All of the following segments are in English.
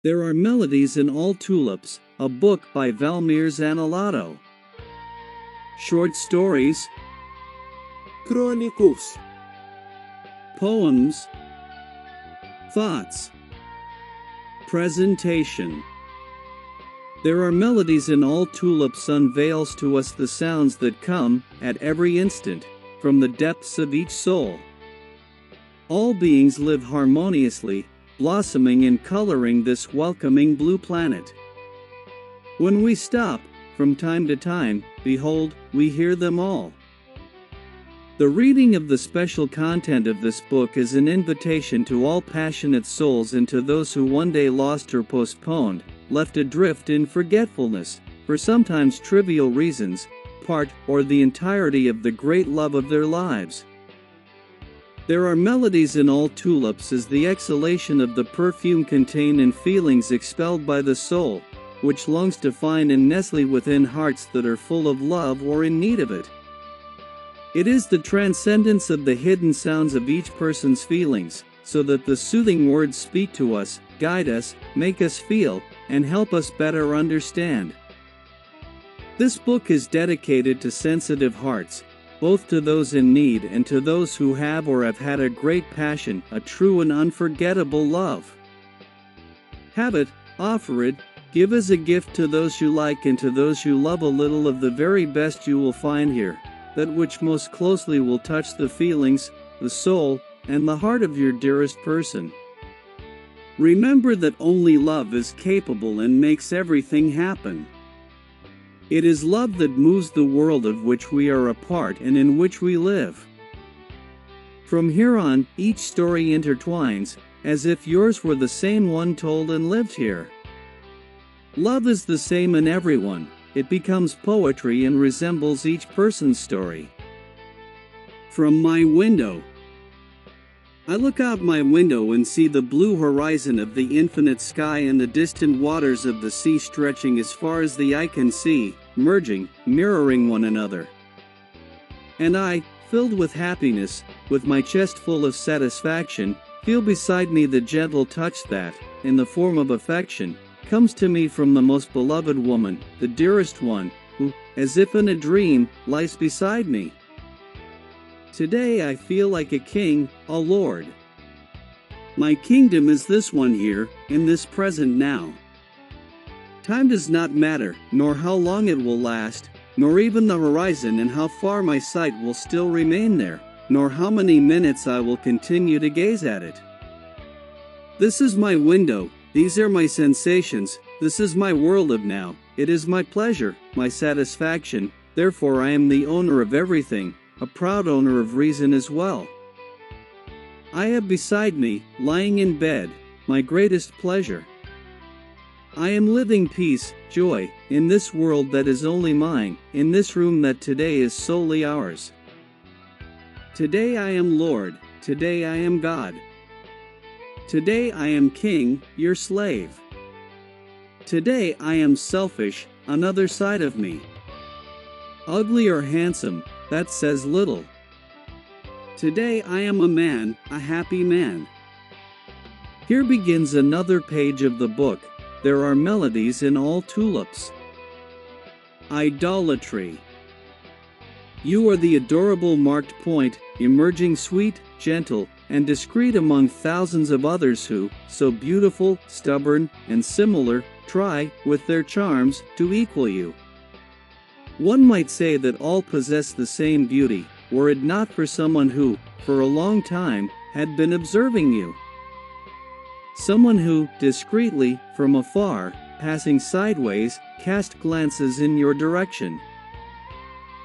There are melodies in all tulips, a book by Valmir Zanolato. Short stories, crônicos, poems, thoughts, presentation. There are melodies in all tulips unveils to us the sounds that come, at every instant, from the depths of each soul. All beings live harmoniously, blossoming and coloring this welcoming blue planet. When we stop, from time to time, behold, we hear them all. The reading of the special content of this book is an invitation to all passionate souls and to those who one day lost or postponed, left adrift in forgetfulness, for sometimes trivial reasons, part or the entirety of the great love of their lives. There are melodies in all tulips as the exhalation of the perfume contained in feelings expelled by the soul, which longs to find and nestle within hearts that are full of love or in need of it. It is the transcendence of the hidden sounds of each person's feelings, so that the soothing words speak to us, guide us, make us feel, and help us better understand. This book is dedicated to sensitive hearts, both to those in need and to those who have or have had a great passion, a true and unforgettable love. Have it, offer it, give as a gift to those you like and to those you love a little of the very best you will find here, that which most closely will touch the feelings, the soul, and the heart of your dearest person. Remember that only love is capable and makes everything happen. It is love that moves the world of which we are a part and in which we live. From here on, each story intertwines, as if yours were the same one told and lived here. Love is the same in everyone, it becomes poetry and resembles each person's story. From my window. I look out my window and see the blue horizon of the infinite sky and the distant waters of the sea stretching as far as the eye can see, merging, mirroring one another. And I, filled with happiness, with my chest full of satisfaction, feel beside me the gentle touch that, in the form of affection, comes to me from the most beloved woman, the dearest one, who, as if in a dream, lies beside me. Today I feel like a king, a lord. My kingdom is this one here, in this present now. Time does not matter, nor how long it will last, nor even the horizon and how far my sight will still remain there, nor how many minutes I will continue to gaze at it. This is my window, these are my sensations, this is my world of now, it is my pleasure, my satisfaction, therefore I am the owner of everything, a proud owner of reason as well. I have beside me, lying in bed, my greatest pleasure. I am living peace, joy, in this world that is only mine, in this room that today is solely ours. Today I am Lord, today I am God. Today I am King, your slave. Today I am selfish, another side of me. Ugly or handsome, that says little. Today I am a man, a happy man. Here begins another page of the book. There are melodies in all tulips. Idolatry. You are the adorable marked point, emerging sweet, gentle, and discreet among thousands of others who, so beautiful, stubborn, and similar, try, with their charms, to equal you. One might say that all possess the same beauty, were it not for someone who, for a long time, had been observing you. Someone who, discreetly, from afar, passing sideways, cast glances in your direction.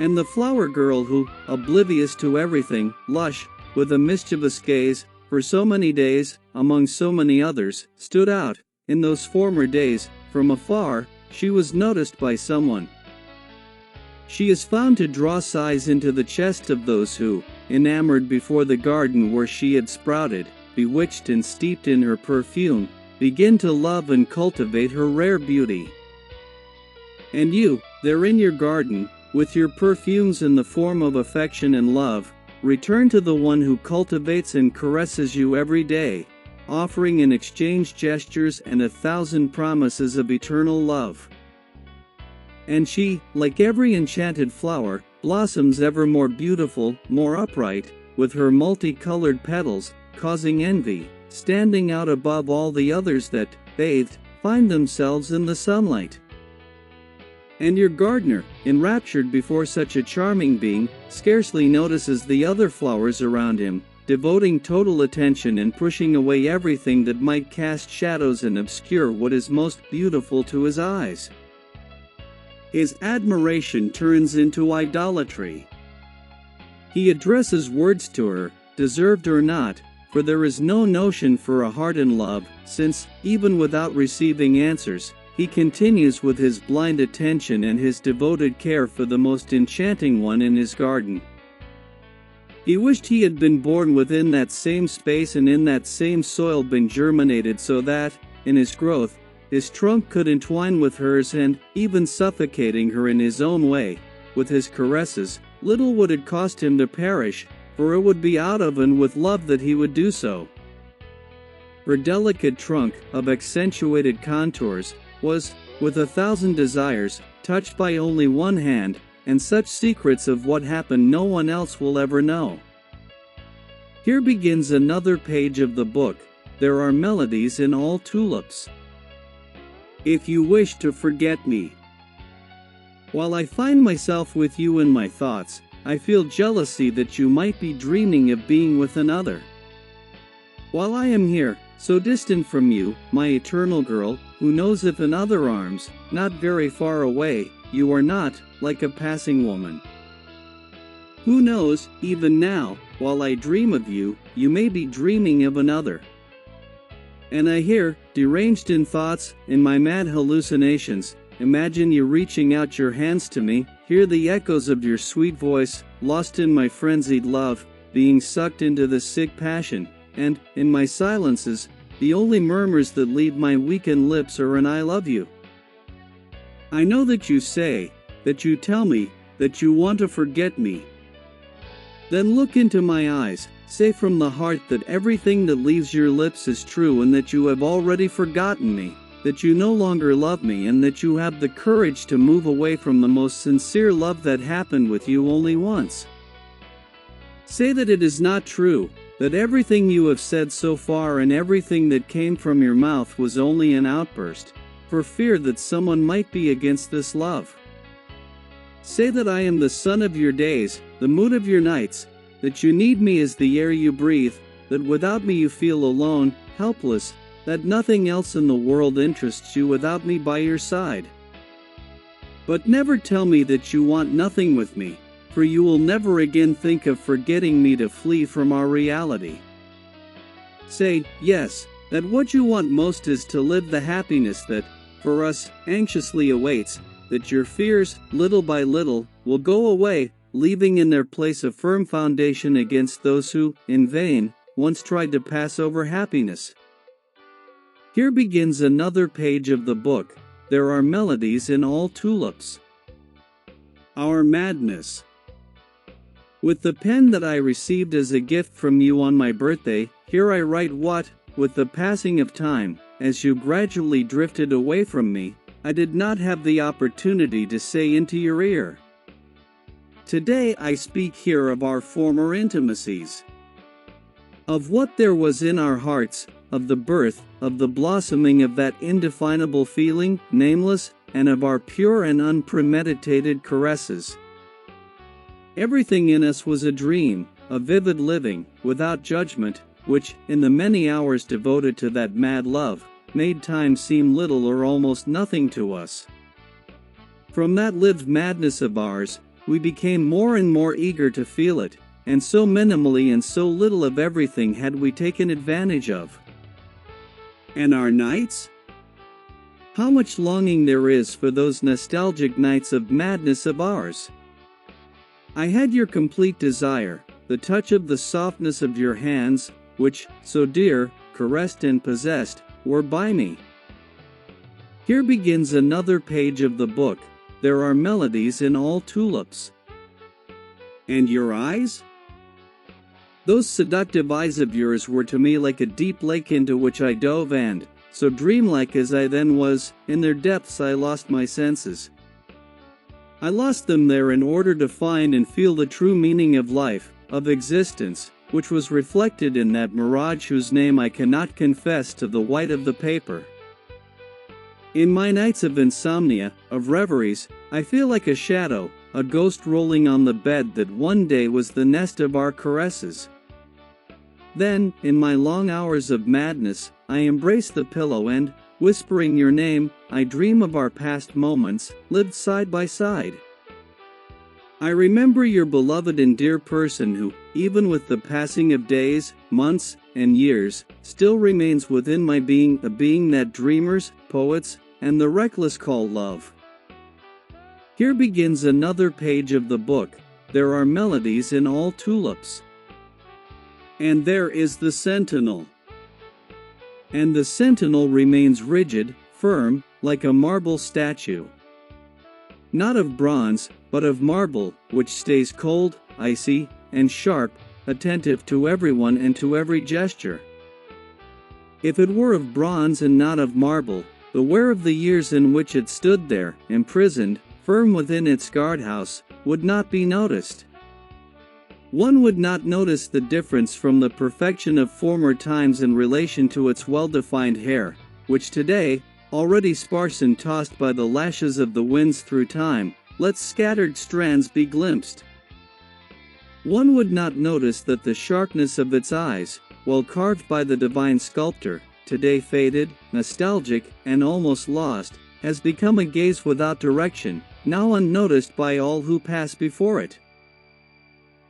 And the flower girl who, oblivious to everything, lush, with a mischievous gaze, for so many days, among so many others, stood out. In those former days, from afar, she was noticed by someone. She is found to draw sighs into the chest of those who, enamored before the garden where she had sprouted, bewitched and steeped in her perfume, begin to love and cultivate her rare beauty. And you, there in your garden, with your perfumes in the form of affection and love, return to the one who cultivates and caresses you every day, offering in exchange gestures and 1,000 promises of eternal love. And she, like every enchanted flower, blossoms ever more beautiful, more upright, with her multicolored petals, causing envy, standing out above all the others that, bathed, find themselves in the sunlight. And your gardener, enraptured before such a charming being, scarcely notices the other flowers around him, devoting total attention and pushing away everything that might cast shadows and obscure what is most beautiful to his eyes. His admiration turns into idolatry. He addresses words to her, deserved or not, for there is no notion for a heart in love, since, even without receiving answers, he continues with his blind attention and his devoted care for the most enchanting one in his garden. He wished he had been born within that same space and in that same soil been germinated so that, in his growth, his trunk could entwine with hers and, even suffocating her in his own way, with his caresses, little would it cost him to perish, for it would be out of and with love that he would do so. Her delicate trunk, of accentuated contours, was, with 1,000 desires, touched by only one hand, and such secrets of what happened no one else will ever know. Here begins another page of the book. There are melodies in all tulips. If you wish to forget me. While I find myself with you in my thoughts, I feel jealousy that you might be dreaming of being with another. While I am here, so distant from you, my eternal girl, who knows if in other arms, not very far away, you are not, like a passing woman. Who knows, even now, while I dream of you, you may be dreaming of another. And I hear, deranged in thoughts, in my mad hallucinations, imagine you reaching out your hands to me, hear the echoes of your sweet voice, lost in my frenzied love, being sucked into the sick passion, and, in my silences, the only murmurs that leave my weakened lips are an I love you. I know that you say, that you tell me, that you want to forget me. Then look into my eyes, say from the heart that everything that leaves your lips is true and that you have already forgotten me, that you no longer love me and that you have the courage to move away from the most sincere love that happened with you only once. Say that it is not true, that everything you have said so far and everything that came from your mouth was only an outburst, for fear that someone might be against this love. Say that I am the sun of your days, the moon of your nights, that you need me as the air you breathe, that without me you feel alone, helpless, that nothing else in the world interests you without me by your side. But never tell me that you want nothing with me, for you will never again think of forgetting me to flee from our reality. Say, yes, that what you want most is to live the happiness that, for us, anxiously awaits, that your fears, little by little, will go away, leaving in their place a firm foundation against those who, in vain, once tried to pass over happiness. Here begins another page of the book. There are melodies in all tulips. Our madness. With the pen that I received as a gift from you on my birthday, here I write what, with the passing of time, as you gradually drifted away from me, I did not have the opportunity to say into your ear. Today I speak here of our former intimacies. Of what there was in our hearts, of the birth, of the blossoming of that indefinable feeling, nameless, and of our pure and unpremeditated caresses. Everything in us was a dream, a vivid living, without judgment, which, in the many hours devoted to that mad love, made time seem little or almost nothing to us. From that lived madness of ours, we became more and more eager to feel it, and so minimally and so little of everything had we taken advantage of. And our nights? How much longing there is for those nostalgic nights of madness of ours! I had your complete desire, the touch of the softness of your hands, which, so dear, caressed and possessed, were by me. Here begins another page of the book. There are melodies in all tulips. And your eyes? Those seductive eyes of yours were to me like a deep lake into which I dove, and, so dreamlike as I then was, in their depths I lost my senses. I lost them there in order to find and feel the true meaning of life, of existence, which was reflected in that mirage whose name I cannot confess to the white of the paper. In my nights of insomnia, of reveries, I feel like a shadow, a ghost rolling on the bed that one day was the nest of our caresses. Then, in my long hours of madness, I embrace the pillow and, whispering your name, I dream of our past moments, lived side by side. I remember your beloved and dear person who, even with the passing of days, months, and years, still remains within my being, a being that dreamers, poets, and the reckless call love. Here begins another page of the book. There are melodies in all tulips. And there is the sentinel. And the sentinel remains rigid, firm, like a marble statue. Not of bronze, but of marble, which stays cold, icy, and sharp, attentive to everyone and to every gesture. If it were of bronze and not of marble, the wear of the years in which it stood there, imprisoned, firm within its guardhouse, would not be noticed. One would not notice the difference from the perfection of former times in relation to its well-defined hair, which today, already sparse and tossed by the lashes of the winds through time, lets scattered strands be glimpsed. One would not notice that the sharpness of its eyes, well carved by the divine sculptor, today faded, nostalgic, and almost lost, has become a gaze without direction, now unnoticed by all who pass before it.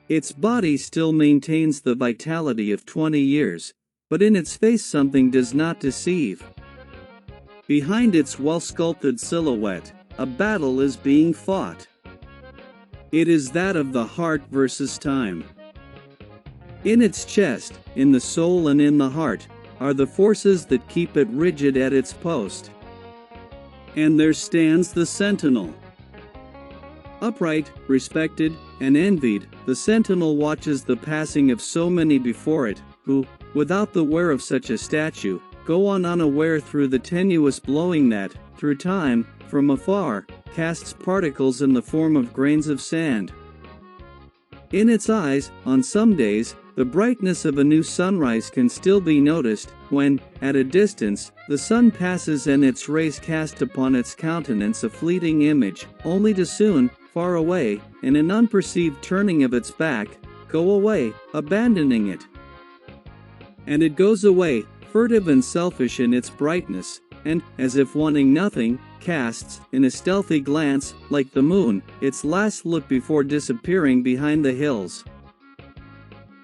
Its body still maintains the vitality of 20 years, but in its face something does not deceive. Behind its well-sculpted silhouette, a battle is being fought. It is that of the heart versus time. In its chest, in the soul and in the heart, are the forces that keep it rigid at its post. And there stands the sentinel. Upright, respected, and envied, the sentinel watches the passing of so many before it, who, without the wear of such a statue, go on unaware through the tenuous blowing that, through time, from afar, casts particles in the form of grains of sand. In its eyes, on some days, the brightness of a new sunrise can still be noticed, when, at a distance, the sun passes and its rays cast upon its countenance a fleeting image, only to soon, far away, in an unperceived turning of its back, go away, abandoning it. And it goes away, furtive and selfish in its brightness, and, as if wanting nothing, casts, in a stealthy glance, like the moon, its last look before disappearing behind the hills.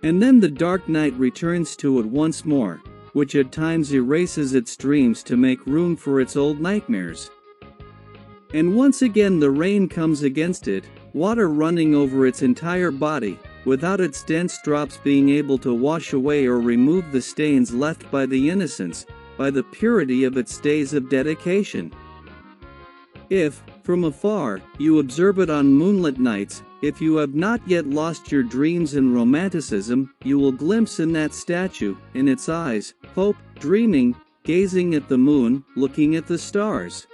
And then the dark night returns to it once more, which at times erases its dreams to make room for its old nightmares. And once again the rain comes against it, water running over its entire body, without its dense drops being able to wash away or remove the stains left by the innocence, by the purity of its days of dedication. If, from afar, you observe it on moonlit nights, if you have not yet lost your dreams in romanticism, you will glimpse in that statue, in its eyes, hope, dreaming, gazing at the moon, looking at the stars.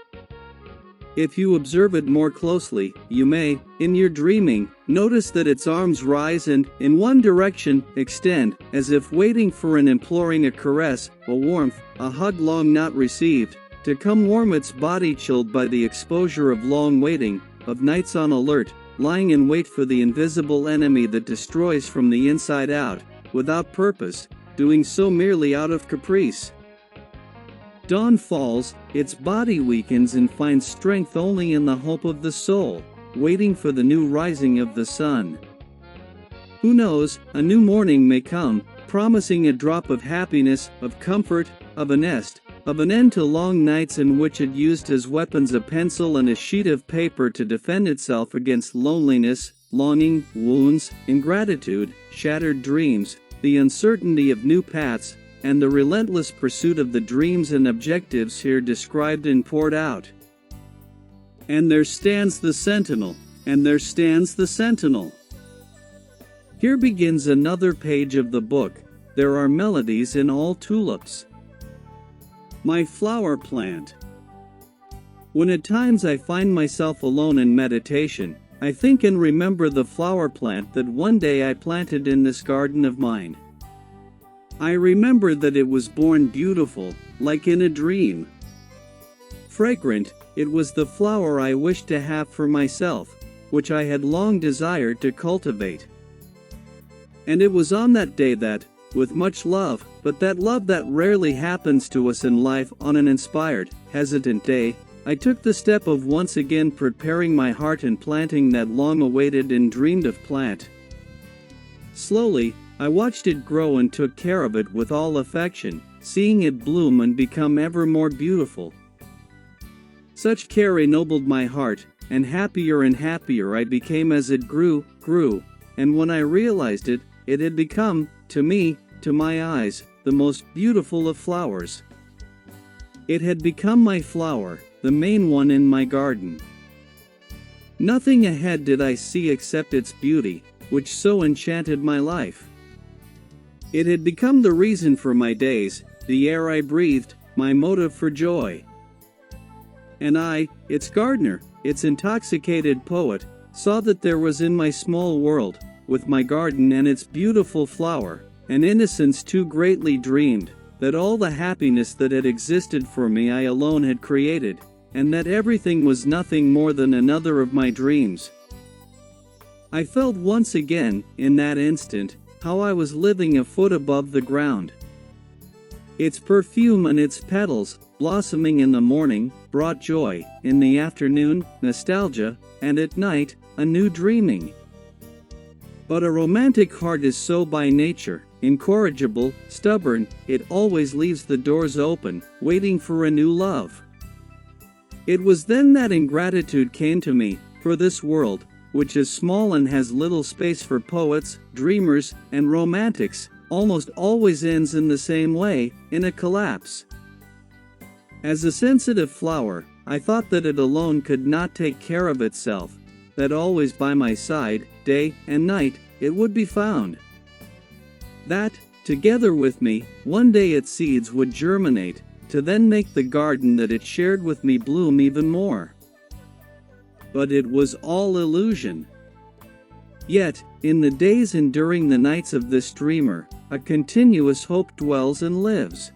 If you observe it more closely, you may, in your dreaming, notice that its arms rise and, in one direction, extend, as if waiting for and imploring a caress, a warmth, a hug long not received, to come warm its body chilled by the exposure of long waiting, of nights on alert, lying in wait for the invisible enemy that destroys from the inside out, without purpose, doing so merely out of caprice. Dawn falls, its body weakens and finds strength only in the hope of the soul, waiting for the new rising of the sun. Who knows, a new morning may come, promising a drop of happiness, of comfort, of a nest, of an end to long nights in which it used as weapons a pencil and a sheet of paper to defend itself against loneliness, longing, wounds, ingratitude, shattered dreams, the uncertainty of new paths, and the relentless pursuit of the dreams and objectives here described and poured out. And there stands the sentinel, and there stands the sentinel. Here begins another page of the book. There are melodies in all tulips. My flower plant. When at times I find myself alone in meditation, I think and remember the flower plant that one day I planted in this garden of mine. I remember that it was born beautiful, like in a dream. Fragrant, it was the flower I wished to have for myself, which I had long desired to cultivate. And it was on that day that, with much love, but that love that rarely happens to us in life on an inspired, hesitant day, I took the step of once again preparing my heart and planting that long-awaited and dreamed-of plant. Slowly, I watched it grow and took care of it with all affection, seeing it bloom and become ever more beautiful. Such care ennobled my heart, and happier I became as it grew, and when I realized it, it had become, to me, to my eyes, the most beautiful of flowers. It had become my flower, the main one in my garden. Nothing ahead did I see except its beauty, which so enchanted my life. It had become the reason for my days, the air I breathed, my motive for joy. And I, its gardener, its intoxicated poet, saw that there was in my small world, with my garden and its beautiful flower, an innocence too greatly dreamed, that all the happiness that had existed for me I alone had created, and that everything was nothing more than another of my dreams. I felt once again, in that instant, how I was living a foot above the ground. Its perfume and its petals, blossoming in the morning, brought joy, in the afternoon, nostalgia, and at night, a new dreaming. But a romantic heart is so by nature, incorrigible, stubborn, it always leaves the doors open, waiting for a new love. It was then that ingratitude came to me, for this world, which is small and has little space for poets, dreamers, and romantics, almost always ends in the same way, in a collapse. As a sensitive flower, I thought that it alone could not take care of itself, that always by my side, day and night, it would be found. That, together with me, one day its seeds would germinate, to then make the garden that it shared with me bloom even more. But it was all illusion. Yet, in the days and during the nights of this dreamer, a continuous hope dwells and lives.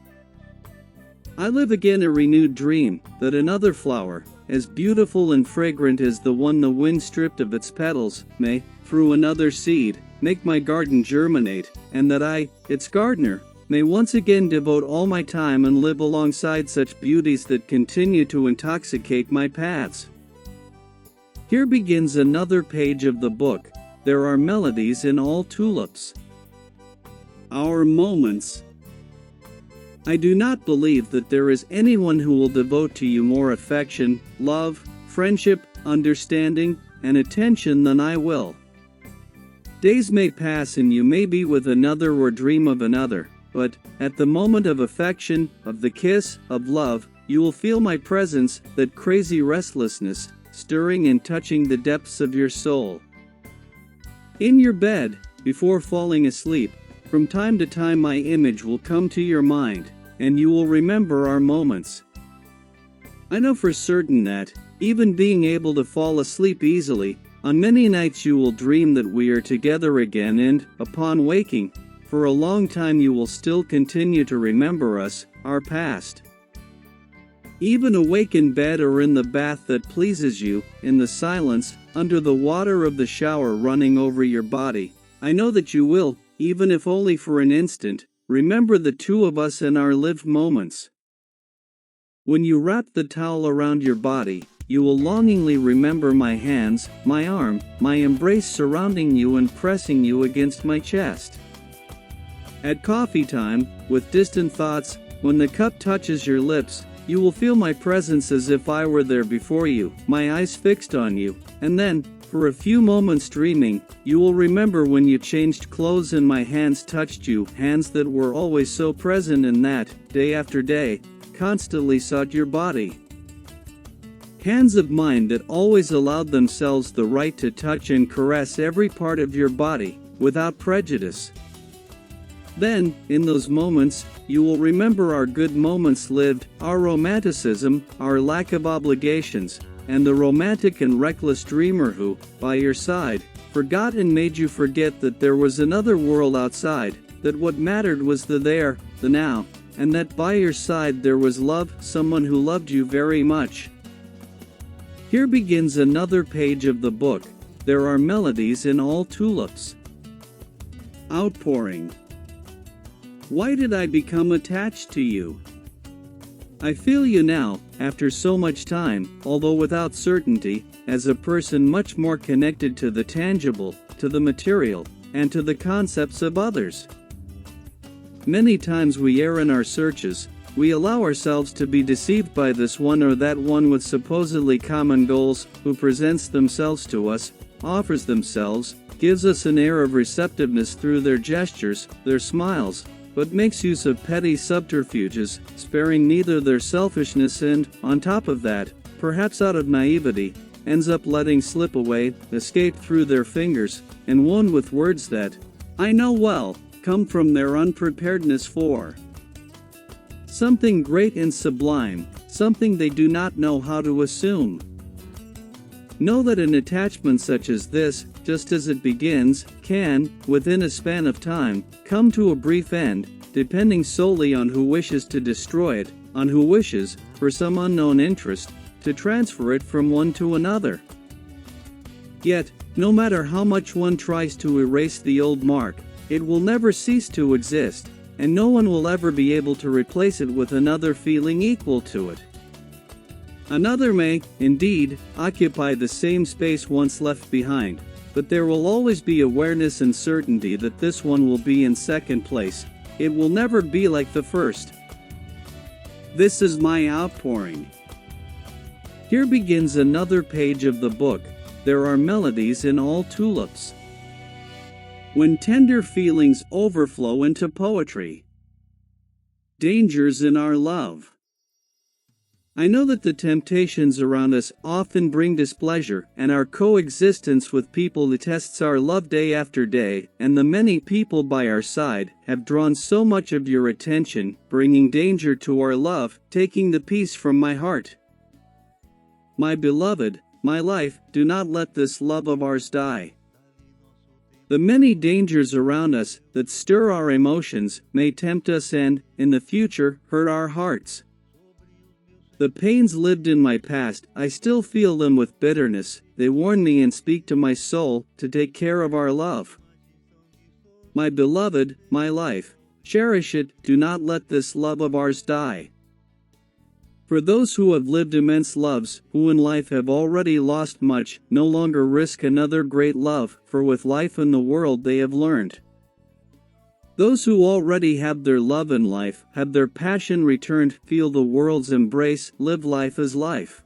I live again a renewed dream, that another flower, as beautiful and fragrant as the one the wind stripped of its petals, may, through another seed, make my garden germinate, and that I, its gardener, may once again devote all my time and live alongside such beauties that continue to intoxicate my paths. Here begins another page of the book. There are melodies in all tulips. Our moments. I do not believe that there is anyone who will devote to you more affection, love, friendship, understanding, and attention than I will. Days may pass and you may be with another or dream of another, but, at the moment of affection, of the kiss, of love, you will feel my presence, that crazy restlessness, stirring and touching the depths of your soul. In your bed, before falling asleep, from time to time my image will come to your mind, and you will remember our moments. I know for certain that, even being able to fall asleep easily, on many nights you will dream that we are together again and, upon waking, for a long time you will still continue to remember us, our past. Even awake in bed or in the bath that pleases you, in the silence, under the water of the shower running over your body, I know that you will, even if only for an instant, remember the two of us in our lived moments. When you wrap the towel around your body, you will longingly remember my hands, my arm, my embrace surrounding you and pressing you against my chest. At coffee time, with distant thoughts, when the cup touches your lips, you will feel my presence as if I were there before you, my eyes fixed on you, and then, for a few moments dreaming, you will remember when you changed clothes and my hands touched you, hands that were always so present and that, day after day, constantly sought your body. Hands of mine that always allowed themselves the right to touch and caress every part of your body, without prejudice. Then, in those moments, you will remember our good moments lived, our romanticism, our lack of obligations, and the romantic and reckless dreamer who, by your side, forgot and made you forget that there was another world outside, that what mattered was the there, the now, and that by your side there was love, someone who loved you very much. Here begins another page of the book. There are melodies in all tulips. Outpouring. Why did I become attached to you? I feel you now, after so much time, although without certainty, as a person much more connected to the tangible, to the material, and to the concepts of others. Many times we err in our searches. We allow ourselves to be deceived by this one or that one with supposedly common goals, who presents themselves to us, offers themselves, gives us an air of receptiveness through their gestures, their smiles, but makes use of petty subterfuges, sparing neither their selfishness and, on top of that, perhaps out of naivety, ends up letting slip away, escape through their fingers, and won with words that, I know well, come from their unpreparedness for something great and sublime, something they do not know how to assume. Know that an attachment such as this, just as it begins, can, within a span of time, come to a brief end, depending solely on who wishes to destroy it, on who wishes, for some unknown interest, to transfer it from one to another. Yet, no matter how much one tries to erase the old mark, it will never cease to exist, and no one will ever be able to replace it with another feeling equal to it. Another may, indeed, occupy the same space once left behind, but there will always be awareness and certainty that this one will be in second place. It will never be like the first. This is my outpouring. Here begins another page of the book. There are melodies in all tulips. When tender feelings overflow into poetry. Dangers in our love. I know that the temptations around us often bring displeasure, and our coexistence with people tests our love day after day, and the many people by our side have drawn so much of your attention, bringing danger to our love, taking the peace from my heart. My beloved, my life, do not let this love of ours die. The many dangers around us that stir our emotions may tempt us and, in the future, hurt our hearts. The pains lived in my past, I still feel them with bitterness. They warn me and speak to my soul to take care of our love. My beloved, my life, cherish it, do not let this love of ours die. For those who have lived immense loves, who in life have already lost much, no longer risk another great love, for with life in the world they have learned. Those who already have their love in life, have their passion returned, feel the world's embrace, live life as life.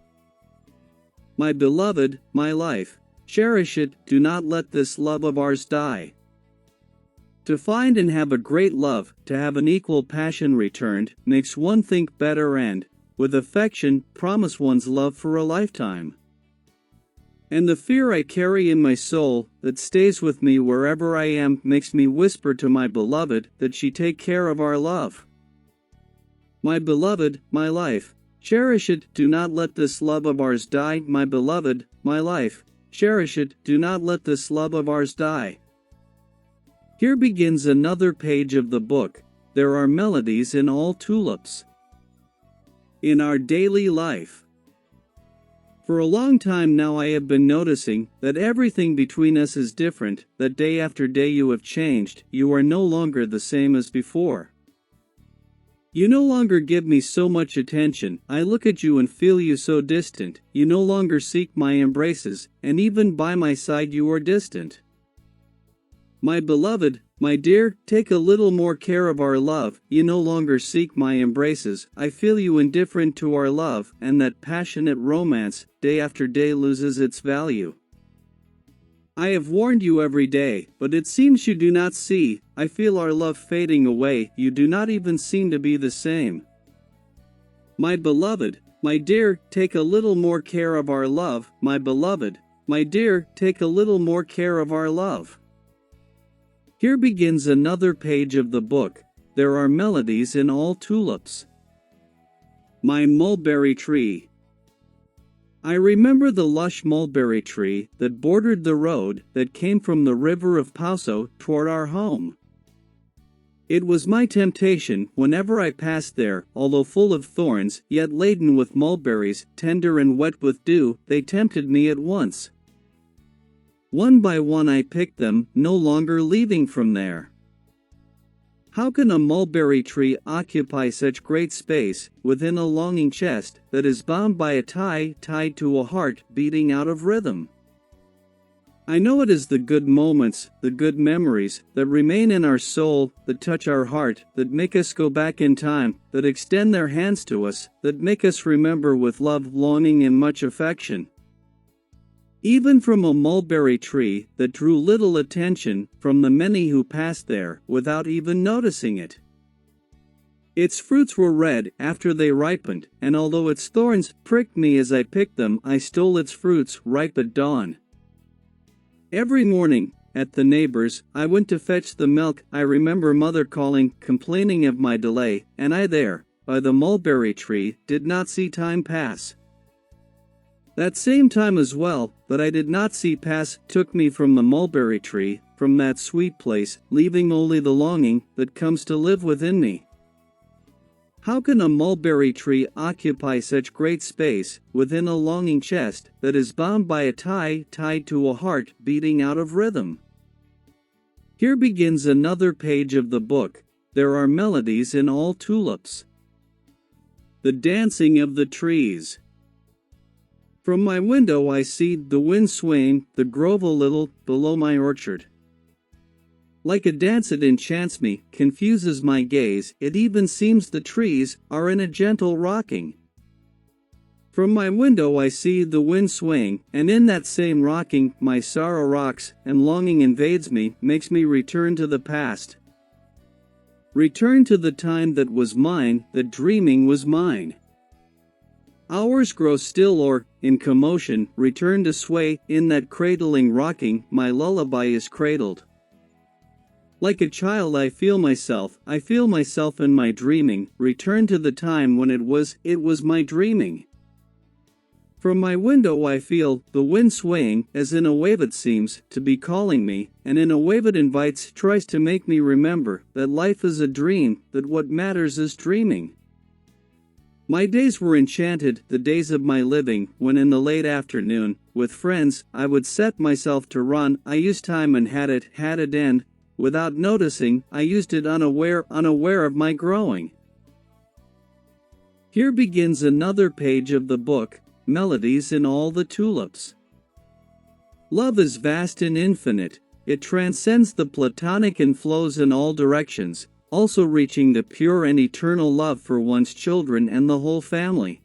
My beloved, my life, cherish it, do not let this love of ours die. To find and have a great love, to have an equal passion returned, makes one think better and, with affection, promise one's love for a lifetime. And the fear I carry in my soul, that stays with me wherever I am, makes me whisper to my beloved that she take care of our love. My beloved, my life, cherish it, do not let this love of ours die. My beloved, my life, cherish it, do not let this love of ours die. Here begins another page of the book. There are melodies in all tulips. In our daily life. For a long time now I have been noticing that everything between us is different, that day after day you have changed, you are no longer the same as before. You no longer give me so much attention, I look at you and feel you so distant, you no longer seek my embraces, and even by my side you are distant. My beloved, my dear, take a little more care of our love, you no longer seek my embraces, I feel you indifferent to our love, and that passionate romance, day after day loses its value. I have warned you every day, but it seems you do not see, I feel our love fading away, you do not even seem to be the same. My beloved, my dear, take a little more care of our love, my beloved, my dear, take a little more care of our love. Here begins another page of the book. There are melodies in all tulips. My mulberry tree. I remember the lush mulberry tree that bordered the road that came from the river of Pauso toward our home. It was my temptation whenever I passed there, although full of thorns, yet laden with mulberries, tender and wet with dew, they tempted me at once. One by one I picked them, no longer leaving from there. How can a mulberry tree occupy such great space within a longing chest that is bound by a tie tied to a heart beating out of rhythm? I know it is the good moments, the good memories that remain in our soul, that touch our heart, that make us go back in time, that extend their hands to us, that make us remember with love, longing, and much affection. Even from a mulberry tree that drew little attention from the many who passed there without even noticing it. Its fruits were red after they ripened, and although its thorns pricked me as I picked them, I stole its fruits ripe at dawn. Every morning, at the neighbors, I went to fetch the milk. I remember mother calling, complaining of my delay, and I there, by the mulberry tree, did not see time pass. That same time as well, that I did not see pass, took me from the mulberry tree, from that sweet place, leaving only the longing that comes to live within me. How can a mulberry tree occupy such great space within a longing chest that is bound by a tie tied to a heart beating out of rhythm? Here begins another page of the book. There are melodies in all tulips. The dancing of the trees. From my window I see the wind swaying the grove a little below my orchard. Like a dance it enchants me, confuses my gaze, it even seems the trees are in a gentle rocking. From my window I see the wind swaying, and in that same rocking my sorrow rocks, and longing invades me, makes me return to the past. Return to the time that was mine, that dreaming was mine. Hours grow still or, in commotion, return to sway, in that cradling rocking, my lullaby is cradled. Like a child I feel myself in my dreaming, return to the time when it was my dreaming. From my window I feel the wind swaying, as in a wave it seems to be calling me, and in a wave it invites, tries to make me remember that life is a dream, that what matters is dreaming. My days were enchanted, the days of my living, when in the late afternoon, with friends, I would set myself to run. I used time and had it end. Without noticing, I used it unaware of my growing. Here begins another page of the book, Melodies in all the tulips. Love is vast and infinite. It transcends the platonic and flows in all directions, also reaching the pure and eternal love for one's children and the whole family.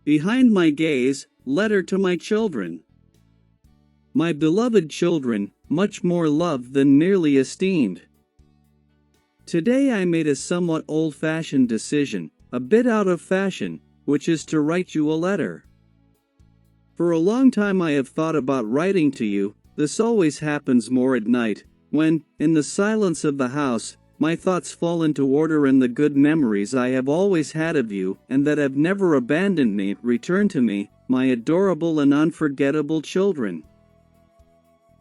Behind my gaze, letter to my children. My beloved children, much more loved than merely esteemed. Today I made a somewhat old-fashioned decision, a bit out of fashion, which is to write you a letter. For a long time I have thought about writing to you. This always happens more at night, when, in the silence of the house, my thoughts fall into order and the good memories I have always had of you and that have never abandoned me return to me, my adorable and unforgettable children.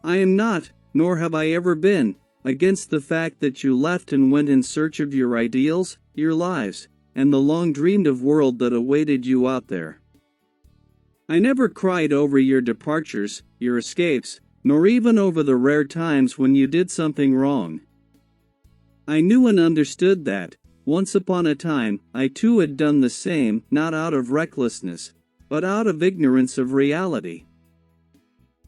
I am not, nor have I ever been, against the fact that you left and went in search of your ideals, your lives, and the long-dreamed of world that awaited you out there. I never cried over your departures, your escapes, nor even over the rare times when you did something wrong. I knew and understood that, once upon a time, I too had done the same, not out of recklessness, but out of ignorance of reality.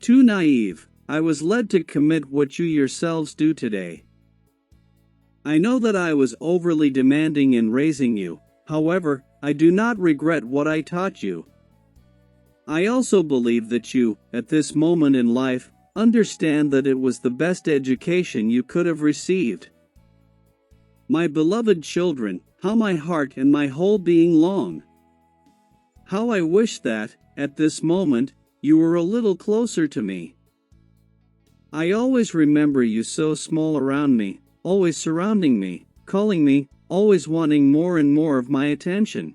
Too naive, I was led to commit what you yourselves do today. I know that I was overly demanding in raising you, however, I do not regret what I taught you. I also believe that you, at this moment in life, understand that it was the best education you could have received. My beloved children, how my heart and my whole being long. How I wish that, at this moment, you were a little closer to me. I always remember you so small around me, always surrounding me, calling me, always wanting more and more of my attention.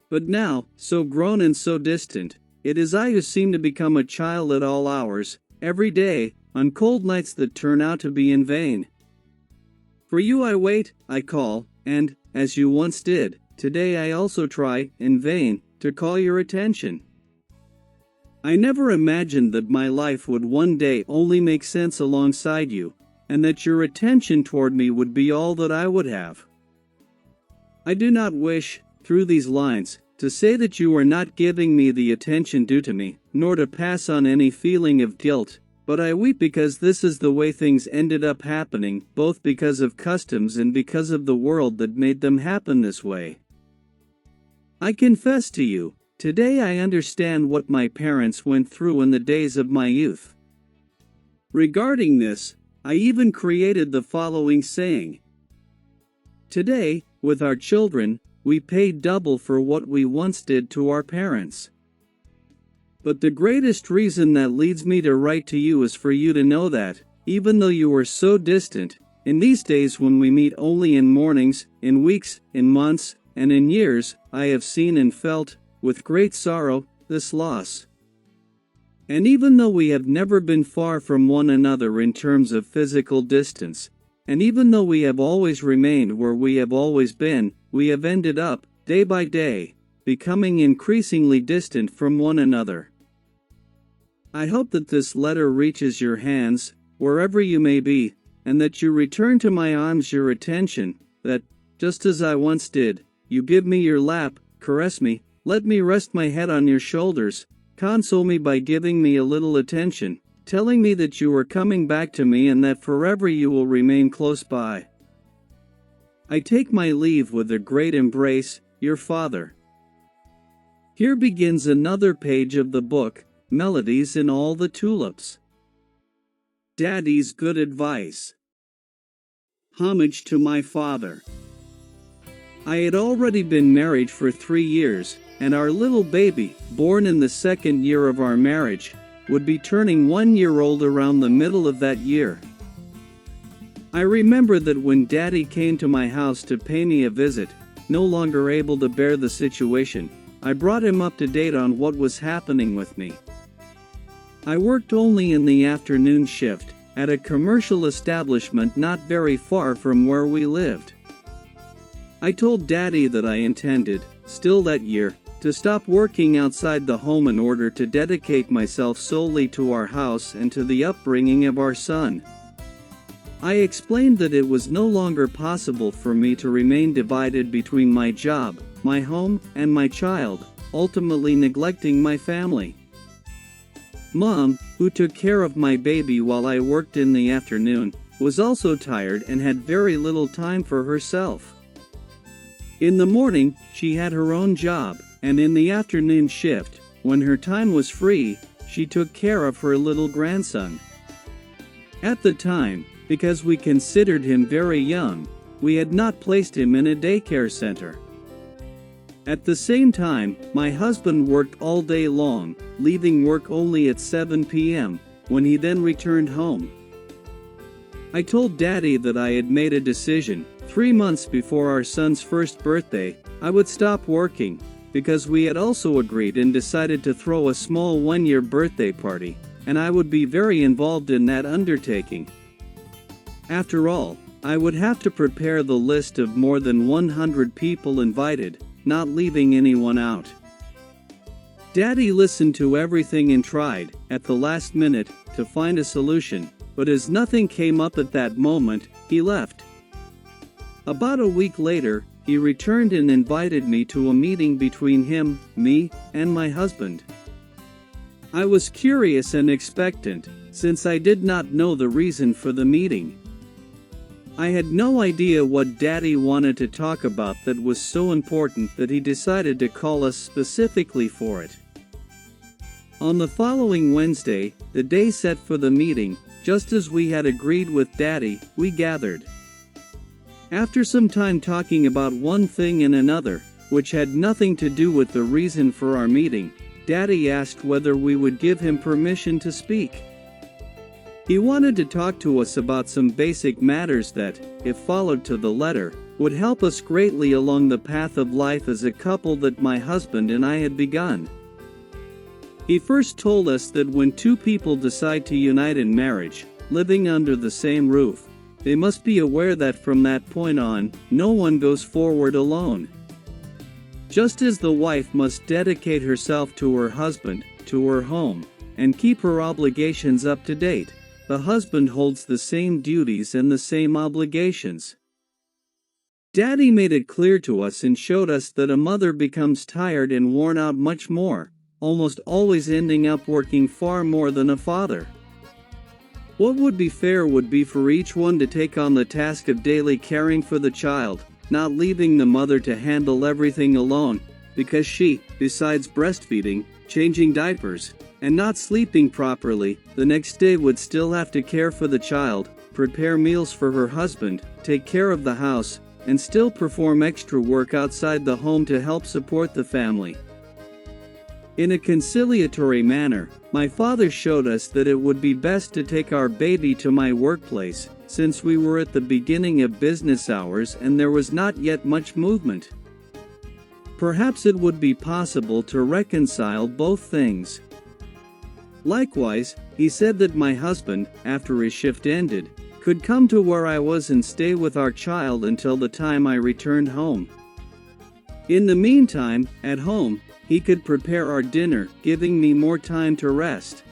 But now, so grown and so distant, it is I who seem to become a child at all hours, every day, on cold nights that turn out to be in vain. For you I wait, I call, and, as you once did, today I also try, in vain, to call your attention. I never imagined that my life would one day only make sense alongside you, and that your attention toward me would be all that I would have. I do not wish, through these lines, to say that you are not giving me the attention due to me, nor to pass on any feeling of guilt, but I weep because this is the way things ended up happening, both because of customs and because of the world that made them happen this way. I confess to you, today I understand what my parents went through in the days of my youth. Regarding this, I even created the following saying. Today, with our children, we pay double for what we once did to our parents. But the greatest reason that leads me to write to you is for you to know that, even though you are so distant, in these days when we meet only in mornings, in weeks, in months, and in years, I have seen and felt, with great sorrow, this loss. And even though we have never been far from one another in terms of physical distance, and even though we have always remained where we have always been, we have ended up, day by day, becoming increasingly distant from one another. I hope that this letter reaches your hands, wherever you may be, and that you return to my arms your attention, that, just as I once did, you give me your lap, caress me, let me rest my head on your shoulders, console me by giving me a little attention, telling me that you are coming back to me and that forever you will remain close by. I take my leave with a great embrace, your father. Here begins another page of the book, Melodies in All the Tulips. Daddy's good advice. Homage to my father. I had already been married for 3 years, and our little baby, born in the second year of our marriage, would be turning 1 year old around the middle of that year. I remember that when Daddy came to my house to pay me a visit, no longer able to bear the situation, I brought him up to date on what was happening with me. I worked only in the afternoon shift, at a commercial establishment not very far from where we lived. I told Daddy that I intended, still that year, to stop working outside the home in order to dedicate myself solely to our house and to the upbringing of our son. I explained that it was no longer possible for me to remain divided between my job, my home, and my child, ultimately neglecting my family. Mom, who took care of my baby while I worked in the afternoon, was also tired and had very little time for herself. In the morning, she had her own job, and in the afternoon shift, when her time was free, she took care of her little grandson. At the time, because we considered him very young, we had not placed him in a daycare center. At the same time, my husband worked all day long, leaving work only at 7 p.m., when he then returned home. I told Daddy that I had made a decision, 3 months before our son's first birthday, I would stop working, because we had also agreed and decided to throw a small 1-year birthday party, and I would be very involved in that undertaking. After all, I would have to prepare the list of more than 100 people invited, not leaving anyone out. Daddy listened to everything and tried, at the last minute, to find a solution, but as nothing came up at that moment, he left. About a week later, he returned and invited me to a meeting between him, me, and my husband. I was curious and expectant, since I did not know the reason for the meeting. I had no idea what Daddy wanted to talk about that was so important that he decided to call us specifically for it. On the following Wednesday, the day set for the meeting, just as we had agreed with Daddy, we gathered. After some time talking about one thing and another, which had nothing to do with the reason for our meeting, Daddy asked whether we would give him permission to speak. He wanted to talk to us about some basic matters that, if followed to the letter, would help us greatly along the path of life as a couple that my husband and I had begun. He first told us that when two people decide to unite in marriage, living under the same roof, they must be aware that from that point on, no one goes forward alone. Just as the wife must dedicate herself to her husband, to her home, and keep her obligations up to date, the husband holds the same duties and the same obligations. Daddy made it clear to us and showed us that a mother becomes tired and worn out much more, almost always ending up working far more than a father. What would be fair would be for each one to take on the task of daily caring for the child, not leaving the mother to handle everything alone, because she, besides breastfeeding, changing diapers, and not sleeping properly, the next day would still have to care for the child, prepare meals for her husband, take care of the house, and still perform extra work outside the home to help support the family. In a conciliatory manner, my father showed us that it would be best to take our baby to my workplace, since we were at the beginning of business hours and there was not yet much movement. Perhaps it would be possible to reconcile both things. Likewise, he said that my husband, after his shift ended, could come to where I was and stay with our child until the time I returned home. In the meantime, at home, he could prepare our dinner, giving me more time to rest.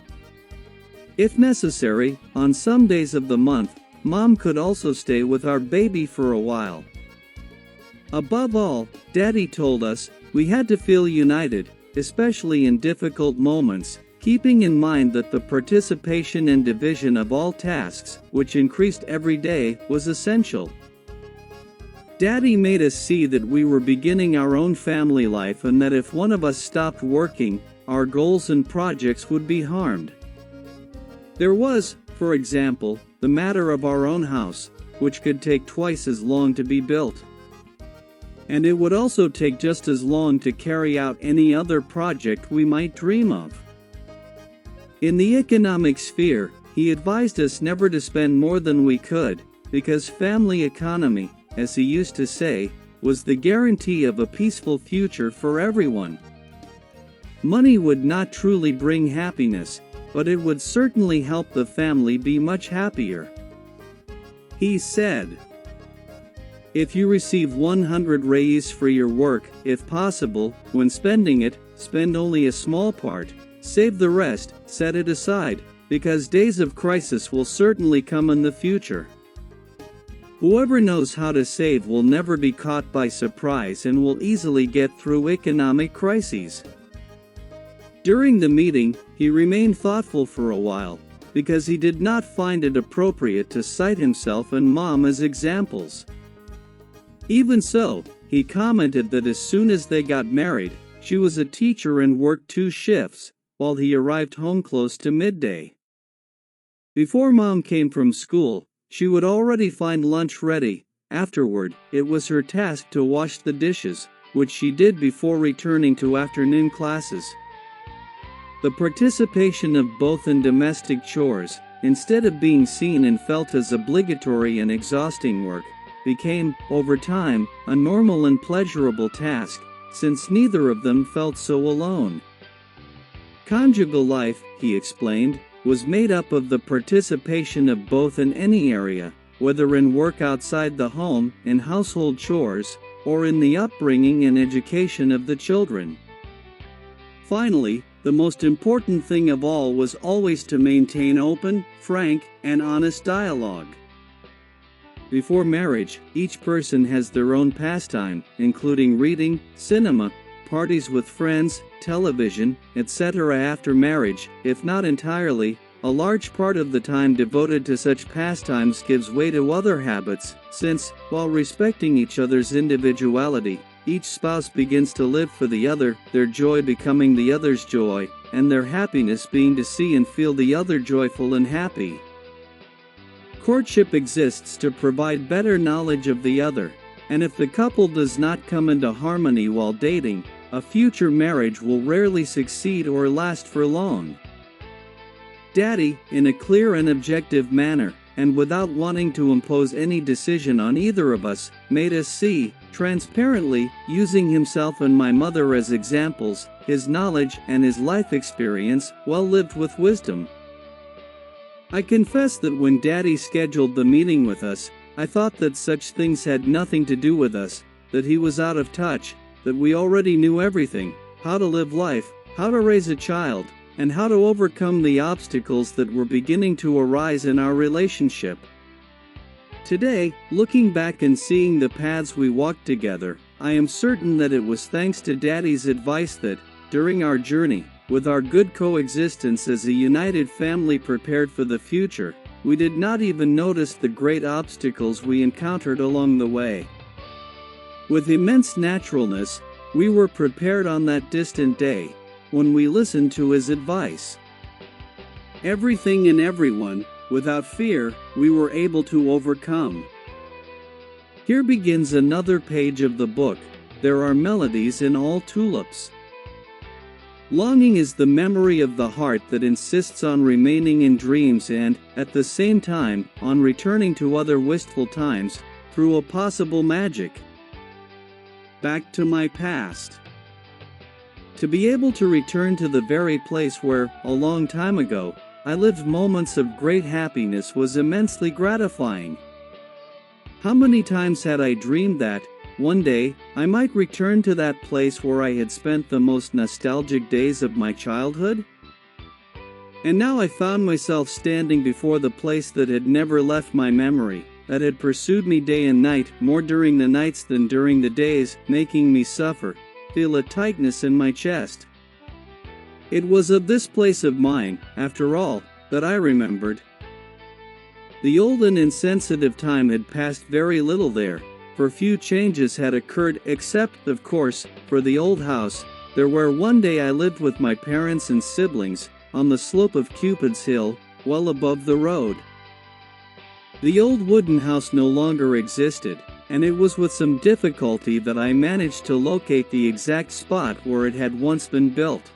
If necessary, on some days of the month, Mom could also stay with our baby for a while. Above all, Daddy told us, we had to feel united, especially in difficult moments, keeping in mind that the participation and division of all tasks, which increased every day, was essential. Daddy made us see that we were beginning our own family life and that if one of us stopped working, our goals and projects would be harmed. There was, for example, the matter of our own house, which could take twice as long to be built. And it would also take just as long to carry out any other project we might dream of. In the economic sphere, he advised us never to spend more than we could, because family economy, as he used to say, was the guarantee of a peaceful future for everyone. Money would not truly bring happiness, but it would certainly help the family be much happier. He said, "If you receive 100 raise for your work, if possible, when spending it, spend only a small part. Save the rest, set it aside, because days of crisis will certainly come in the future. Whoever knows how to save will never be caught by surprise and will easily get through economic crises." During the meeting, he remained thoughtful for a while, because he did not find it appropriate to cite himself and Mom as examples. Even so, he commented that as soon as they got married, she was a teacher and worked 2 shifts, while he arrived home close to midday. Before Mom came from school, she would already find lunch ready. Afterward, it was her task to wash the dishes, which she did before returning to afternoon classes. The participation of both in domestic chores, instead of being seen and felt as obligatory and exhausting work, became, over time, a normal and pleasurable task, since neither of them felt so alone. Conjugal life, he explained, was made up of the participation of both in any area, whether in work outside the home, in household chores, or in the upbringing and education of the children. Finally, the most important thing of all was always to maintain open, frank, and honest dialogue. Before marriage, each person has their own pastime, including reading, cinema, parties with friends, television, etc. After marriage, if not entirely, a large part of the time devoted to such pastimes gives way to other habits, since, while respecting each other's individuality, each spouse begins to live for the other, their joy becoming the other's joy, and their happiness being to see and feel the other joyful and happy. Courtship exists to provide better knowledge of the other, and if the couple does not come into harmony while dating, a future marriage will rarely succeed or last for long. Daddy, in a clear and objective manner, and without wanting to impose any decision on either of us, made us see, transparently, using himself and my mother as examples, his knowledge and his life experience, well lived with wisdom. I confess that when Daddy scheduled the meeting with us, I thought that such things had nothing to do with us, that he was out of touch, that we already knew everything, how to live life, how to raise a child, and how to overcome the obstacles that were beginning to arise in our relationship. Today, looking back and seeing the paths we walked together, I am certain that it was thanks to Daddy's advice that, during our journey, with our good coexistence as a united family prepared for the future, we did not even notice the great obstacles we encountered along the way. With immense naturalness, we were prepared on that distant day, when we listened to his advice. Everything and everyone, without fear, we were able to overcome. Here begins another page of the book. There are melodies in all tulips. Longing is the memory of the heart that insists on remaining in dreams and, at the same time, on returning to other wistful times, through a possible magic. Back to my past. To be able to return to the very place where, a long time ago, I lived moments of great happiness was immensely gratifying. How many times had I dreamed that, one day, I might return to that place where I had spent the most nostalgic days of my childhood? And now I found myself standing before the place that had never left my memory, that had pursued me day and night, more during the nights than during the days, making me suffer, feel a tightness in my chest. It was of this place of mine, after all, that I remembered. The old and insensitive time had passed very little there, for few changes had occurred except, of course, for the old house, there where one day I lived with my parents and siblings, on the slope of Cupid's Hill, well above the road. The old wooden house no longer existed, and it was with some difficulty that I managed to locate the exact spot where it had once been built.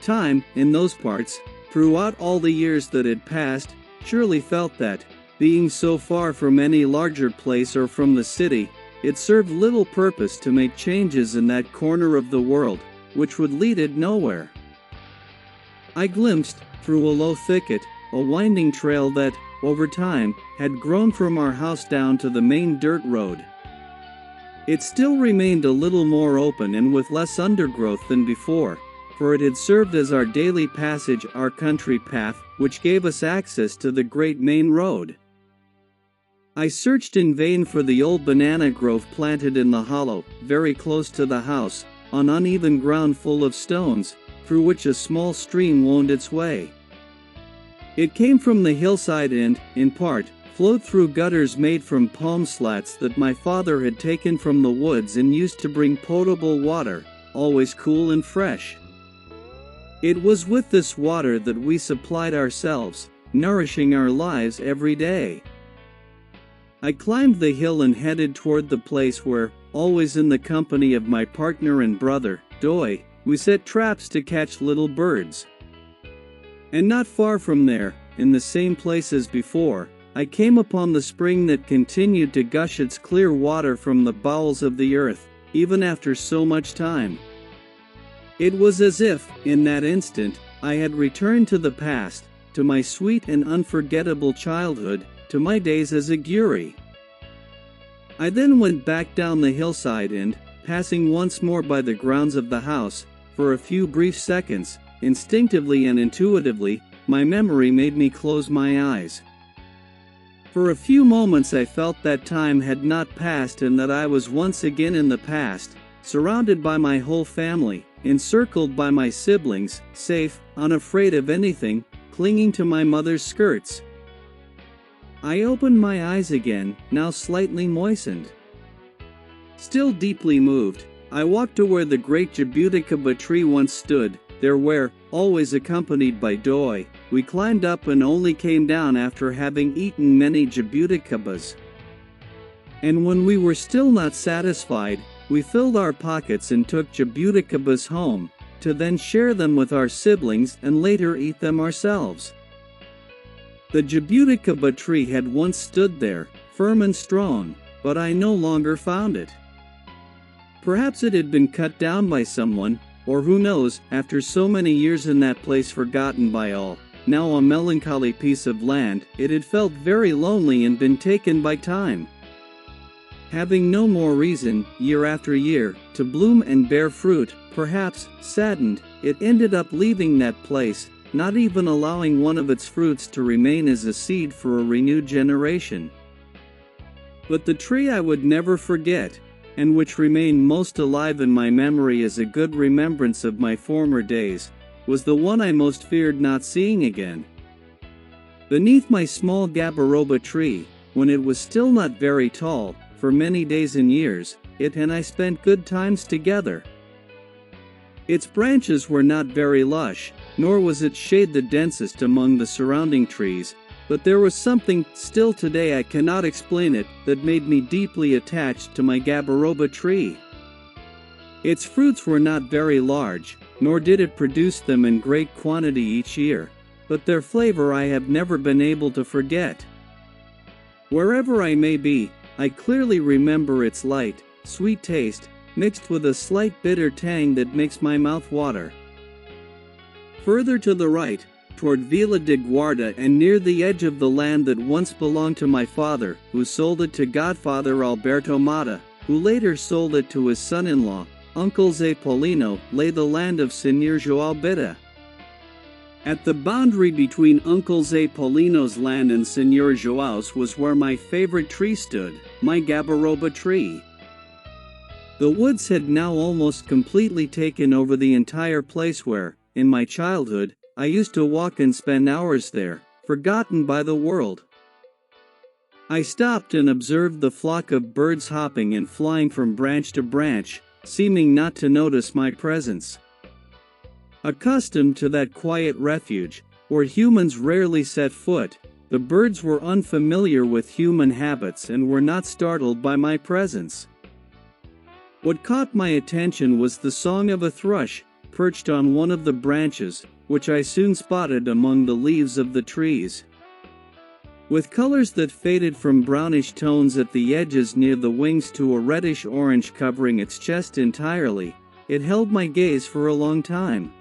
Time, in those parts, throughout all the years that had passed, surely felt that, being so far from any larger place or from the city, it served little purpose to make changes in that corner of the world, which would lead it nowhere. I glimpsed, through a low thicket, a winding trail that, over time, had grown from our house down to the main dirt road. It still remained a little more open and with less undergrowth than before, for it had served as our daily passage, our country path, which gave us access to the great main road. I searched in vain for the old banana grove planted in the hollow, very close to the house, on uneven ground full of stones, through which a small stream wound its way. It came from the hillside and, in part, flowed through gutters made from palm slats that my father had taken from the woods and used to bring potable water, always cool and fresh. It was with this water that we supplied ourselves, nourishing our lives every day. I climbed the hill and headed toward the place where, always in the company of my partner and brother, Doy, we set traps to catch little birds. And not far from there, in the same place as before, I came upon the spring that continued to gush its clear water from the bowels of the earth, even after so much time. It was as if, in that instant, I had returned to the past, to my sweet and unforgettable childhood, to my days as a Guri. I then went back down the hillside and, passing once more by the grounds of the house, for a few brief seconds, instinctively and intuitively, my memory made me close my eyes. For a few moments I felt that time had not passed and that I was once again in the past, surrounded by my whole family, encircled by my siblings, safe, unafraid of anything, clinging to my mother's skirts. I opened my eyes again, now slightly moistened. Still deeply moved, I walked to where the great jabuticaba tree once stood, there where, always accompanied by Doy, we climbed up and only came down after having eaten many jabuticabas. And when we were still not satisfied, we filled our pockets and took jabuticabas home, to then share them with our siblings and later eat them ourselves. The jabuticaba tree had once stood there, firm and strong, but I no longer found it. Perhaps it had been cut down by someone, or who knows, after so many years in that place forgotten by all, now a melancholy piece of land, it had felt very lonely and been taken by time. Having no more reason, year after year, to bloom and bear fruit, perhaps, saddened, it ended up leaving that place, not even allowing one of its fruits to remain as a seed for a renewed generation. But the tree I would never forget, and which remained most alive in my memory as a good remembrance of my former days, was the one I most feared not seeing again. Beneath my small gabaroba tree, when it was still not very tall, for many days and years, it and I spent good times together. Its branches were not very lush, nor was its shade the densest among the surrounding trees, but there was something, still today I cannot explain it, that made me deeply attached to my gabaroba tree. Its fruits were not very large, nor did it produce them in great quantity each year, but their flavor I have never been able to forget. Wherever I may be, I clearly remember its light, sweet taste, mixed with a slight bitter tang that makes my mouth water. Further to the right, toward Villa de Guarda and near the edge of the land that once belonged to my father, who sold it to godfather Alberto Mata, who later sold it to his son-in-law, Uncle Zé Paulino, lay the land of Senor João Bitta. At the boundary between Uncle Zé Paulino's land and Senor João's was where my favorite tree stood, my gabaroba tree. The woods had now almost completely taken over the entire place where, in my childhood, I used to walk and spend hours there, forgotten by the world. I stopped and observed the flock of birds hopping and flying from branch to branch, seeming not to notice my presence. Accustomed to that quiet refuge, where humans rarely set foot, the birds were unfamiliar with human habits and were not startled by my presence. What caught my attention was the song of a thrush, perched on one of the branches, which I soon spotted among the leaves of the trees. With colors that faded from brownish tones at the edges near the wings to a reddish-orange covering its chest entirely, it held my gaze for a long time.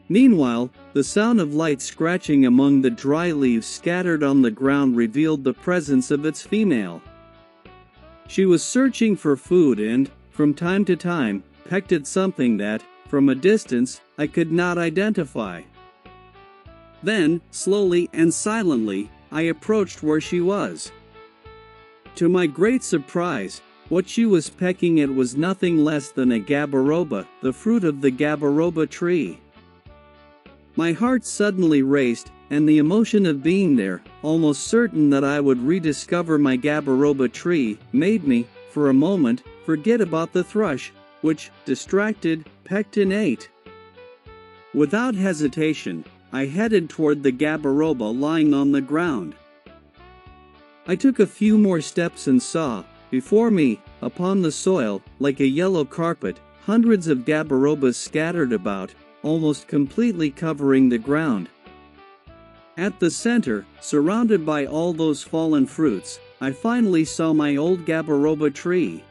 Meanwhile, the sound of light scratching among the dry leaves scattered on the ground revealed the presence of its female. She was searching for food and, from time to time, pecked at something that, from a distance, I could not identify. Then, slowly and silently, I approached where she was. To my great surprise, what she was pecking at was nothing less than a gabaroba, the fruit of the gabaroba tree. My heart suddenly raced, and the emotion of being there, almost certain that I would rediscover my gabaroba tree, made me, for a moment, forget about the thrush, which, distracted, pecked and ate. Without hesitation, I headed toward the gabaroba lying on the ground. I took a few more steps and saw, before me, upon the soil, like a yellow carpet, hundreds of gabarobas scattered about, almost completely covering the ground. At the center, surrounded by all those fallen fruits, I finally saw my old gabaroba tree.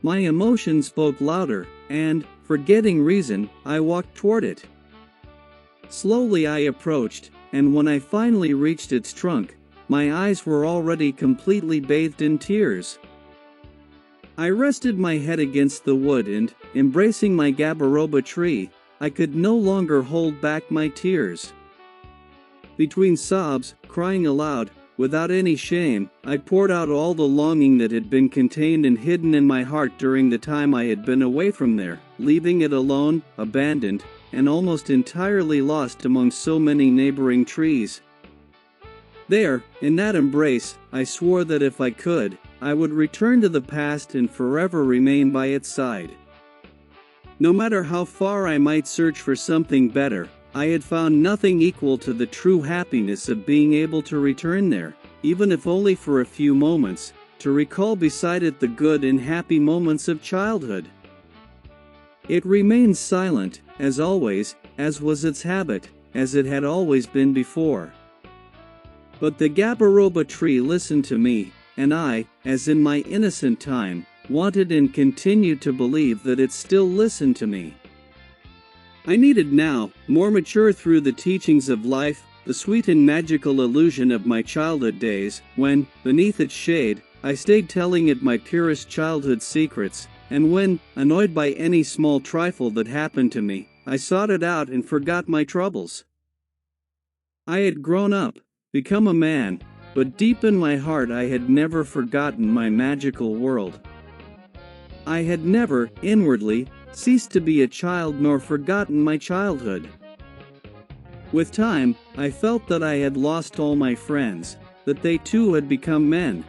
My emotion spoke louder, and, forgetting reason, I walked toward it. Slowly I approached, and when I finally reached its trunk, my eyes were already completely bathed in tears. I rested my head against the wood and, embracing my gabaroba tree, I could no longer hold back my tears. Between sobs, crying aloud, without any shame, I poured out all the longing that had been contained and hidden in my heart during the time I had been away from there, leaving it alone, abandoned, and almost entirely lost among so many neighboring trees. There, in that embrace, I swore that if I could, I would return to the past and forever remain by its side. No matter how far I might search for something better, I had found nothing equal to the true happiness of being able to return there, even if only for a few moments, to recall beside it the good and happy moments of childhood. It remains silent, as always, as was its habit, as it had always been before. But the gabaroba tree listened to me, and I, as in my innocent time, wanted and continued to believe that it still listened to me. I needed now, more mature through the teachings of life, the sweet and magical illusion of my childhood days, when, beneath its shade, I stayed telling it my purest childhood secrets, and when, annoyed by any small trifle that happened to me, I sought it out and forgot my troubles. I had grown up, become a man, but deep in my heart I had never forgotten my magical world. I had never, inwardly, ceased to be a child nor forgotten my childhood. With time, I felt that I had lost all my friends, that they too had become men.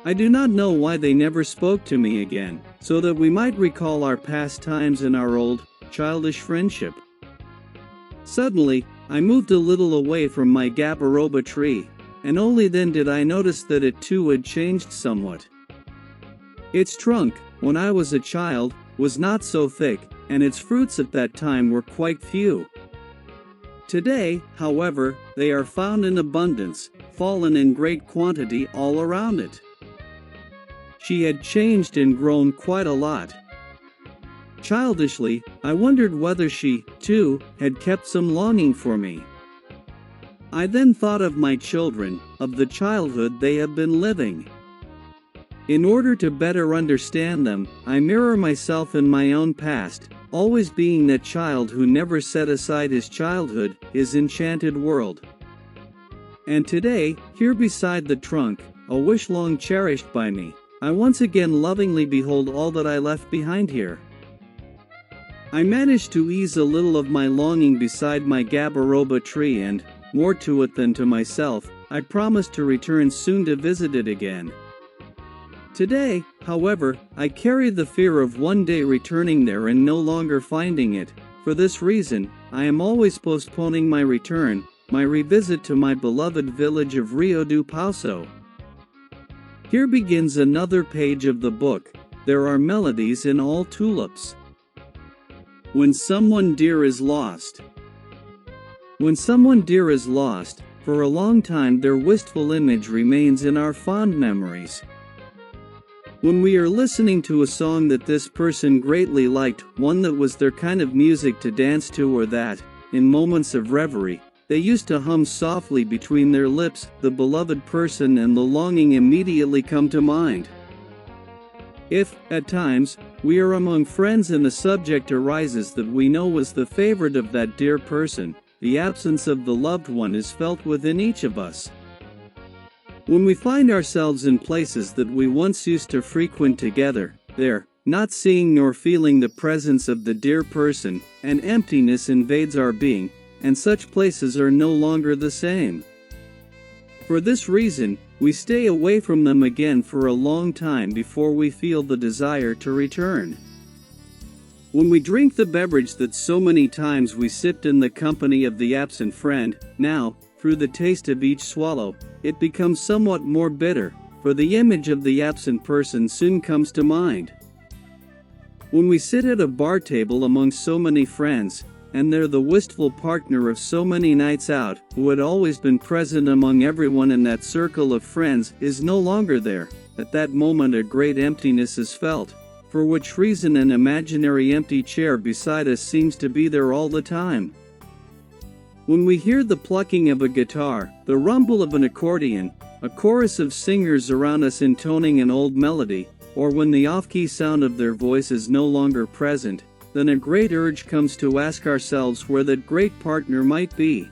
I do not know why they never spoke to me again, so that we might recall our past times and our old, childish friendship. Suddenly, I moved a little away from my gabaroba tree, and only then did I notice that it too had changed somewhat. Its trunk, when I was a child, was not so thick, and its fruits at that time were quite few. Today, however, they are found in abundance, fallen in great quantity all around it. She had changed and grown quite a lot. Childishly, I wondered whether she, too, had kept some longing for me. I then thought of my children, of the childhood they have been living. In order to better understand them, I mirror myself in my own past, always being that child who never set aside his childhood, his enchanted world. And today, here beside the trunk, a wish long cherished by me, I once again lovingly behold all that I left behind here. I managed to ease a little of my longing beside my gabaroba tree and, more to it than to myself, I promised to return soon to visit it again. Today, however, I carry the fear of one day returning there and no longer finding it. For this reason, I am always postponing my return, my revisit to my beloved village of Rio do Pauso. Here begins another page of the book. There are melodies in all tulips. When someone dear is lost. When someone dear is lost, for a long time their wistful image remains in our fond memories. When we are listening to a song that this person greatly liked, one that was their kind of music to dance to, or that, in moments of reverie, they used to hum softly between their lips, the beloved person and the longing immediately come to mind. If, at times, we are among friends and the subject arises that we know was the favorite of that dear person, the absence of the loved one is felt within each of us. When we find ourselves in places that we once used to frequent together, there, not seeing nor feeling the presence of the dear person, an emptiness invades our being, and such places are no longer the same. For this reason, we stay away from them again for a long time before we feel the desire to return. When we drink the beverage that so many times we sipped in the company of the absent friend, now, through the taste of each swallow, it becomes somewhat more bitter, for the image of the absent person soon comes to mind. When we sit at a bar table among so many friends, and there the wistful partner of so many nights out, who had always been present among everyone in that circle of friends, is no longer there, at that moment a great emptiness is felt, for which reason an imaginary empty chair beside us seems to be there all the time. When we hear the plucking of a guitar, the rumble of an accordion, a chorus of singers around us intoning an old melody, or when the off-key sound of their voice is no longer present, then a great urge comes to ask ourselves where that great partner might be.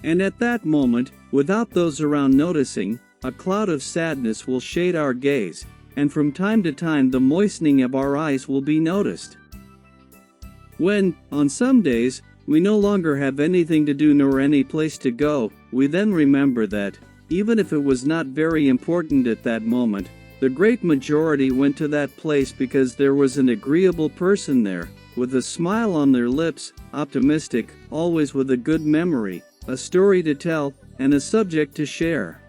And at that moment, without those around noticing, a cloud of sadness will shade our gaze, and from time to time the moistening of our eyes will be noticed. When, on some days, we no longer have anything to do nor any place to go, we then remember that, even if it was not very important at that moment, the great majority went to that place because there was an agreeable person there, with a smile on their lips, optimistic, always with a good memory, a story to tell, and a subject to share.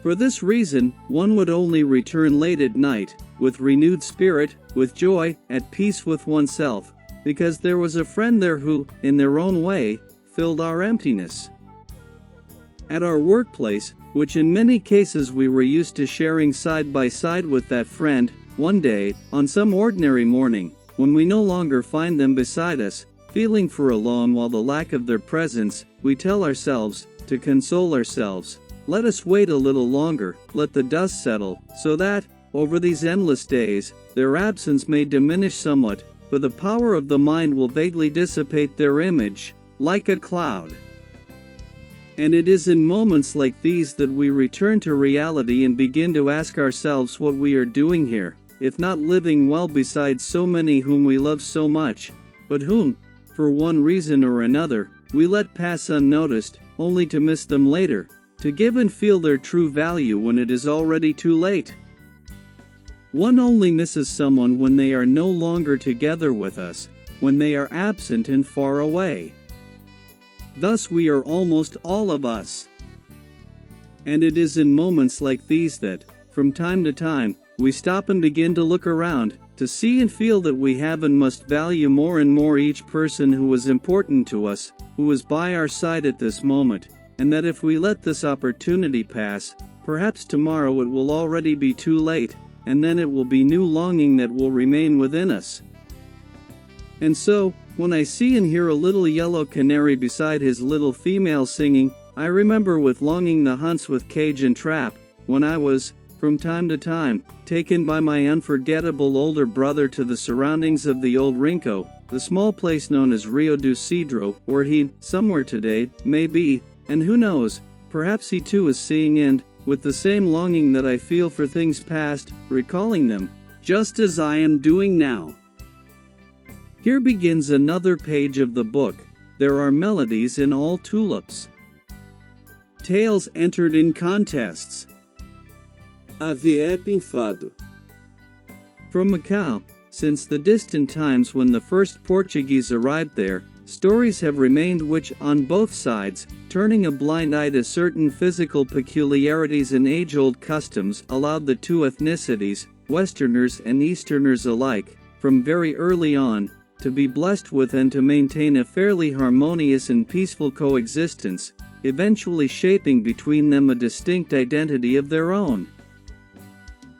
For this reason, one would only return late at night, with renewed spirit, with joy, at peace with oneself, because there was a friend there who, in their own way, filled our emptiness. At our workplace, which in many cases we were used to sharing side by side with that friend, one day, on some ordinary morning, when we no longer find them beside us, feeling for alone while the lack of their presence, we tell ourselves, to console ourselves, let us wait a little longer, let the dust settle, so that, over these endless days, their absence may diminish somewhat, for the power of the mind will vaguely dissipate their image, like a cloud. And it is in moments like these that we return to reality and begin to ask ourselves what we are doing here, if not living well beside so many whom we love so much, but whom, for one reason or another, we let pass unnoticed, only to miss them later, to give and feel their true value when it is already too late. One only misses someone when they are no longer together with us, when they are absent and far away. Thus we are almost all of us. And it is in moments like these that, from time to time, we stop and begin to look around, to see and feel that we have and must value more and more each person who is important to us, who is by our side at this moment, and that if we let this opportunity pass, perhaps tomorrow it will already be too late, and then it will be new longing that will remain within us. And so, when I see and hear a little yellow canary beside his little female singing, I remember with longing the hunts with cage and trap, when I was, from time to time, taken by my unforgettable older brother to the surroundings of the old Rinco, the small place known as Rio do Cedro, where he, somewhere today, may be, and who knows, perhaps he too is seeing and, with the same longing that I feel for things past, recalling them, just as I am doing now. Here begins another page of the book. There are melodies in all tulips. Tales entered in contests. Havia pinfado. From Macau, since the distant times when the first Portuguese arrived there, stories have remained which, on both sides, turning a blind eye to certain physical peculiarities and age-old customs, allowed the two ethnicities, Westerners and Easterners alike, from very early on, to be blessed with and to maintain a fairly harmonious and peaceful coexistence, eventually shaping between them a distinct identity of their own.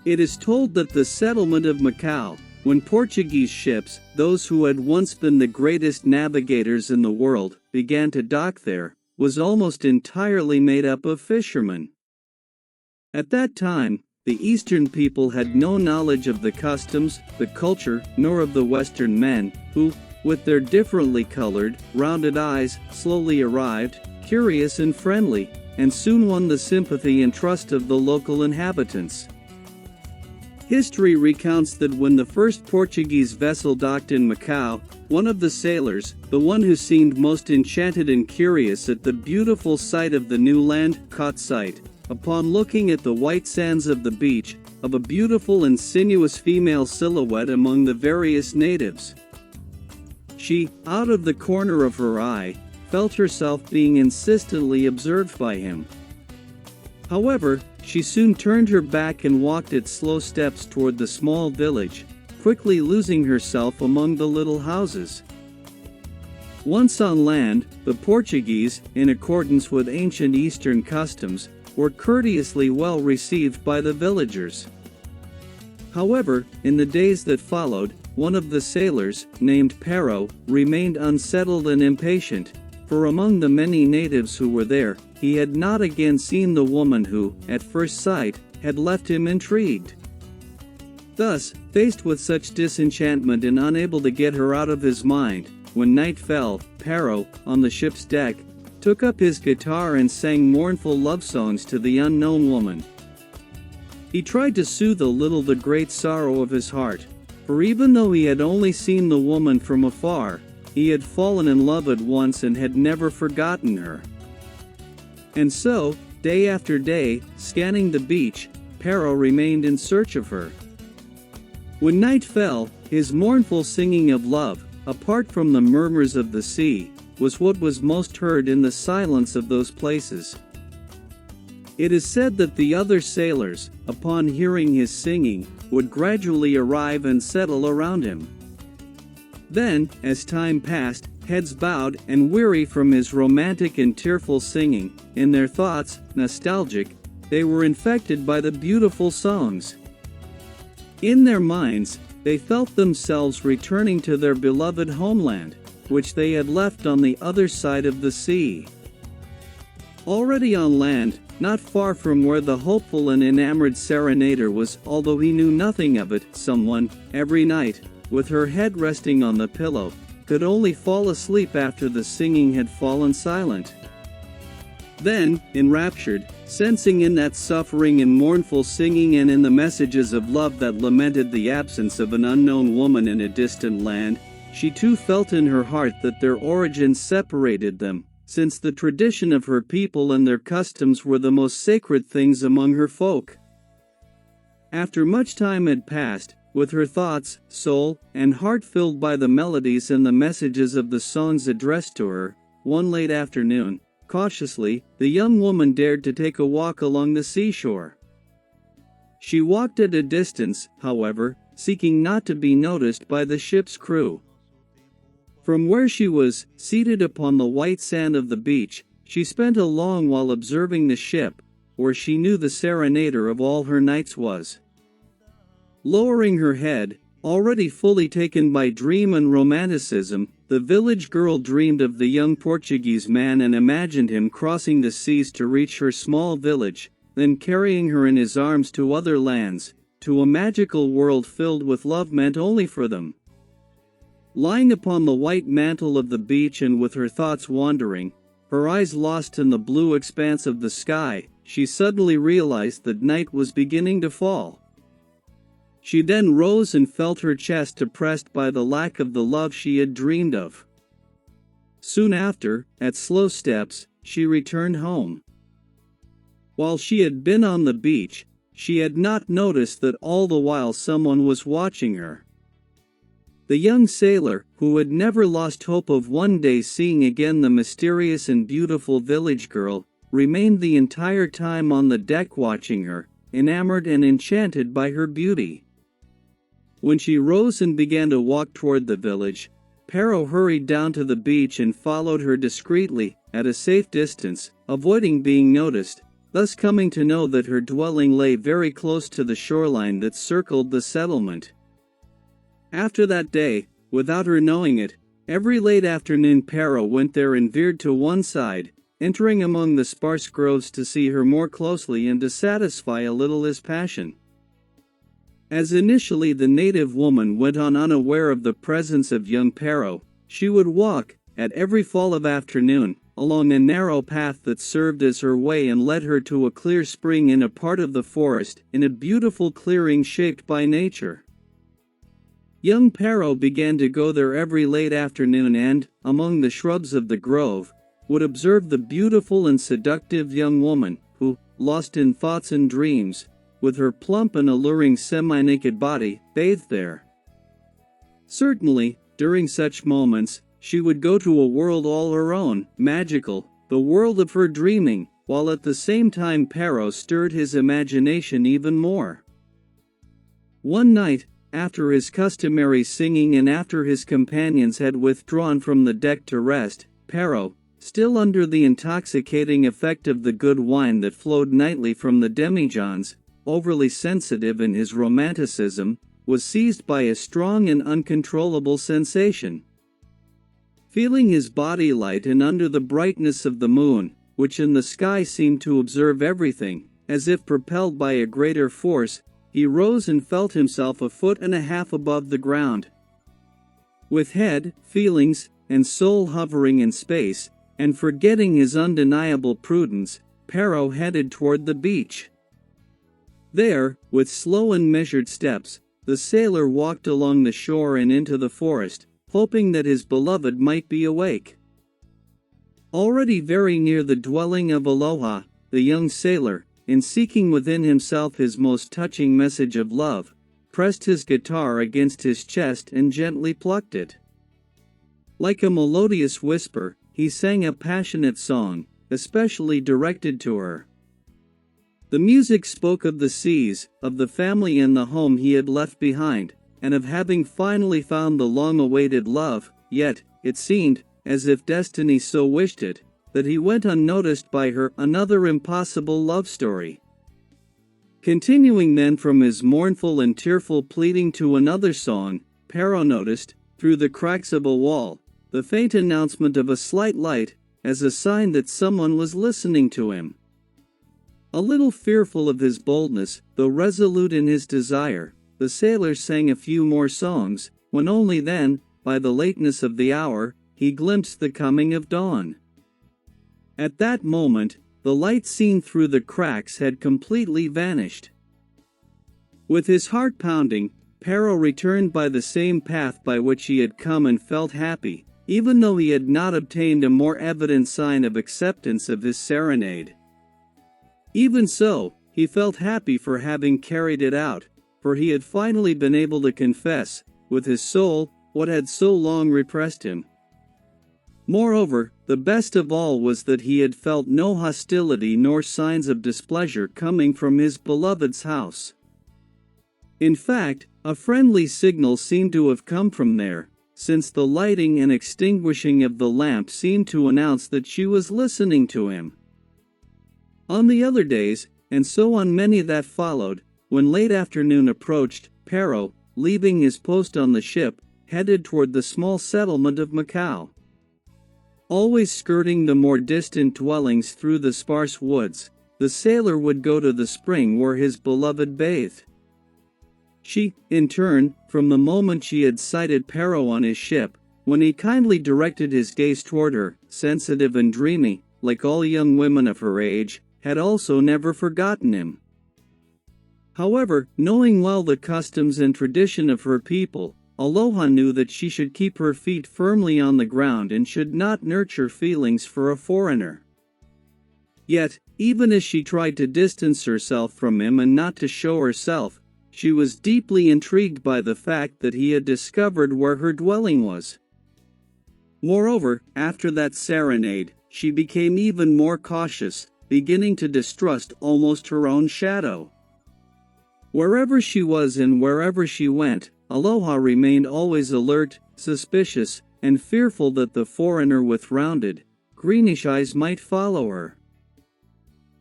It is told that the settlement of Macau, when Portuguese ships, those who had once been the greatest navigators in the world, began to dock there, was almost entirely made up of fishermen. At that time, the Eastern people had no knowledge of the customs, the culture, nor of the Western men, who, with their differently colored, rounded eyes, slowly arrived, curious and friendly, and soon won the sympathy and trust of the local inhabitants. History recounts that when the first Portuguese vessel docked in Macau, one of the sailors, the one who seemed most enchanted and curious at the beautiful sight of the new land, caught sight, upon looking at the white sands of the beach, of a beautiful and sinuous female silhouette among the various natives. She, out of the corner of her eye, felt herself being insistently observed by him. However, she soon turned her back and walked at slow steps toward the small village, quickly losing herself among the little houses. Once on land, the Portuguese, in accordance with ancient Eastern customs, were courteously well received by the villagers. However, in the days that followed, one of the sailors, named Pero, remained unsettled and impatient, for among the many natives who were there, he had not again seen the woman who, at first sight, had left him intrigued. Thus, faced with such disenchantment and unable to get her out of his mind, when night fell, Pero, on the ship's deck, took up his guitar and sang mournful love songs to the unknown woman. He tried to soothe a little the great sorrow of his heart, for even though he had only seen the woman from afar, he had fallen in love at once and had never forgotten her. And so, day after day, scanning the beach, Pero remained in search of her. When night fell, his mournful singing of love, apart from the murmurs of the sea, was what was most heard in the silence of those places. It is said that the other sailors, upon hearing his singing, would gradually arrive and settle around him. Then, as time passed, heads bowed and weary from his romantic and tearful singing, in their thoughts, nostalgic, they were infected by the beautiful songs. In their minds, they felt themselves returning to their beloved homeland, which they had left on the other side of the sea. Already on land, not far from where the hopeful and enamored serenader was, although he knew nothing of it, someone, every night, with her head resting on the pillow, could only fall asleep after the singing had fallen silent. Then, enraptured, sensing in that suffering and mournful singing and in the messages of love that lamented the absence of an unknown woman in a distant land, she too felt in her heart that their origins separated them, since the tradition of her people and their customs were the most sacred things among her folk. After much time had passed, with her thoughts, soul, and heart filled by the melodies and the messages of the songs addressed to her, one late afternoon, cautiously, the young woman dared to take a walk along the seashore. She walked at a distance, however, seeking not to be noticed by the ship's crew. From where she was, seated upon the white sand of the beach, she spent a long while observing the ship, where she knew the serenader of all her nights was. Lowering her head, already fully taken by dream and romanticism, the village girl dreamed of the young Portuguese man and imagined him crossing the seas to reach her small village, then carrying her in his arms to other lands, to a magical world filled with love meant only for them. Lying upon the white mantle of the beach and with her thoughts wandering, her eyes lost in the blue expanse of the sky, she suddenly realized that night was beginning to fall. She then rose and felt her chest oppressed by the lack of the love she had dreamed of. Soon after, at slow steps, she returned home. While she had been on the beach, she had not noticed that all the while someone was watching her. The young sailor, who had never lost hope of one day seeing again the mysterious and beautiful village girl, remained the entire time on the deck watching her, enamored and enchanted by her beauty. When she rose and began to walk toward the village, Pero hurried down to the beach and followed her discreetly, at a safe distance, avoiding being noticed, thus coming to know that her dwelling lay very close to the shoreline that circled the settlement. After that day, without her knowing it, every late afternoon Pero went there and veered to one side, entering among the sparse groves to see her more closely and to satisfy a little his passion. As initially the native woman went on unaware of the presence of young Pero, she would walk, at every fall of afternoon, along a narrow path that served as her way and led her to a clear spring in a part of the forest, in a beautiful clearing shaped by nature. Young Pero began to go there every late afternoon and, among the shrubs of the grove, would observe the beautiful and seductive young woman, who, lost in thoughts and dreams, with her plump and alluring semi-naked body, bathed there. Certainly, during such moments, she would go to a world all her own, magical, the world of her dreaming, while at the same time Pero stirred his imagination even more. One night, after his customary singing and after his companions had withdrawn from the deck to rest, Pero, still under the intoxicating effect of the good wine that flowed nightly from the demijohns, overly sensitive in his romanticism, was seized by a strong and uncontrollable sensation. Feeling his body light and under the brightness of the moon, which in the sky seemed to observe everything, as if propelled by a greater force, he rose and felt himself 1.5 feet above the ground. With head, feelings, and soul hovering in space, and forgetting his undeniable prudence, Pero headed toward the beach. There, with slow and measured steps, the sailor walked along the shore and into the forest, hoping that his beloved might be awake. Already very near the dwelling of Aloha, the young sailor, in seeking within himself his most touching message of love, pressed his guitar against his chest and gently plucked it. Like a melodious whisper, he sang a passionate song, especially directed to her. The music spoke of the seas, of the family and the home he had left behind, and of having finally found the long-awaited love, yet, it seemed, as if destiny so wished it, that he went unnoticed by her. Another impossible love story. Continuing then from his mournful and tearful pleading to another song, Perrault noticed, through the cracks of a wall, the faint announcement of a slight light, as a sign that someone was listening to him. A little fearful of his boldness, though resolute in his desire, the sailor sang a few more songs, when only then, by the lateness of the hour, he glimpsed the coming of dawn. At that moment, the light seen through the cracks had completely vanished. With his heart pounding, Perrault returned by the same path by which he had come and felt happy, even though he had not obtained a more evident sign of acceptance of his serenade. Even so, he felt happy for having carried it out, for he had finally been able to confess, with his soul, what had so long repressed him. Moreover, the best of all was that he had felt no hostility nor signs of displeasure coming from his beloved's house. In fact, a friendly signal seemed to have come from there, since the lighting and extinguishing of the lamp seemed to announce that she was listening to him. On the other days, and so on many that followed, when late afternoon approached, Perrault, leaving his post on the ship, headed toward the small settlement of Macao. Always skirting the more distant dwellings through the sparse woods, the sailor would go to the spring where his beloved bathed. She, in turn, from the moment she had sighted Perrault on his ship, when he kindly directed his gaze toward her, sensitive and dreamy, like all young women of her age, had also never forgotten him. However, knowing well the customs and tradition of her people, Aloha knew that she should keep her feet firmly on the ground and should not nurture feelings for a foreigner. Yet, even as she tried to distance herself from him and not to show herself, she was deeply intrigued by the fact that he had discovered where her dwelling was. Moreover, after that serenade, she became even more cautious, beginning to distrust almost her own shadow. Wherever she was and wherever she went, Aloha remained always alert, suspicious, and fearful that the foreigner with rounded, greenish eyes might follow her.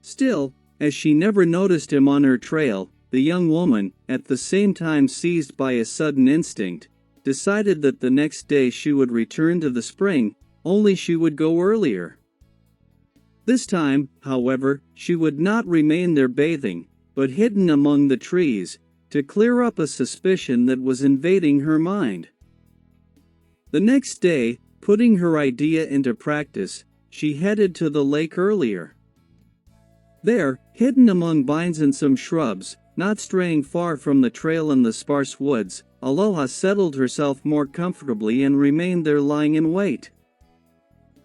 Still, as she never noticed him on her trail, the young woman, at the same time seized by a sudden instinct, decided that the next day she would return to the spring, only she would go earlier. This time, however, she would not remain there bathing, but hidden among the trees, to clear up a suspicion that was invading her mind. The next day, putting her idea into practice, she headed to the lake earlier. There, hidden among vines and some shrubs, not straying far from the trail in the sparse woods, Aloha settled herself more comfortably and remained there lying in wait.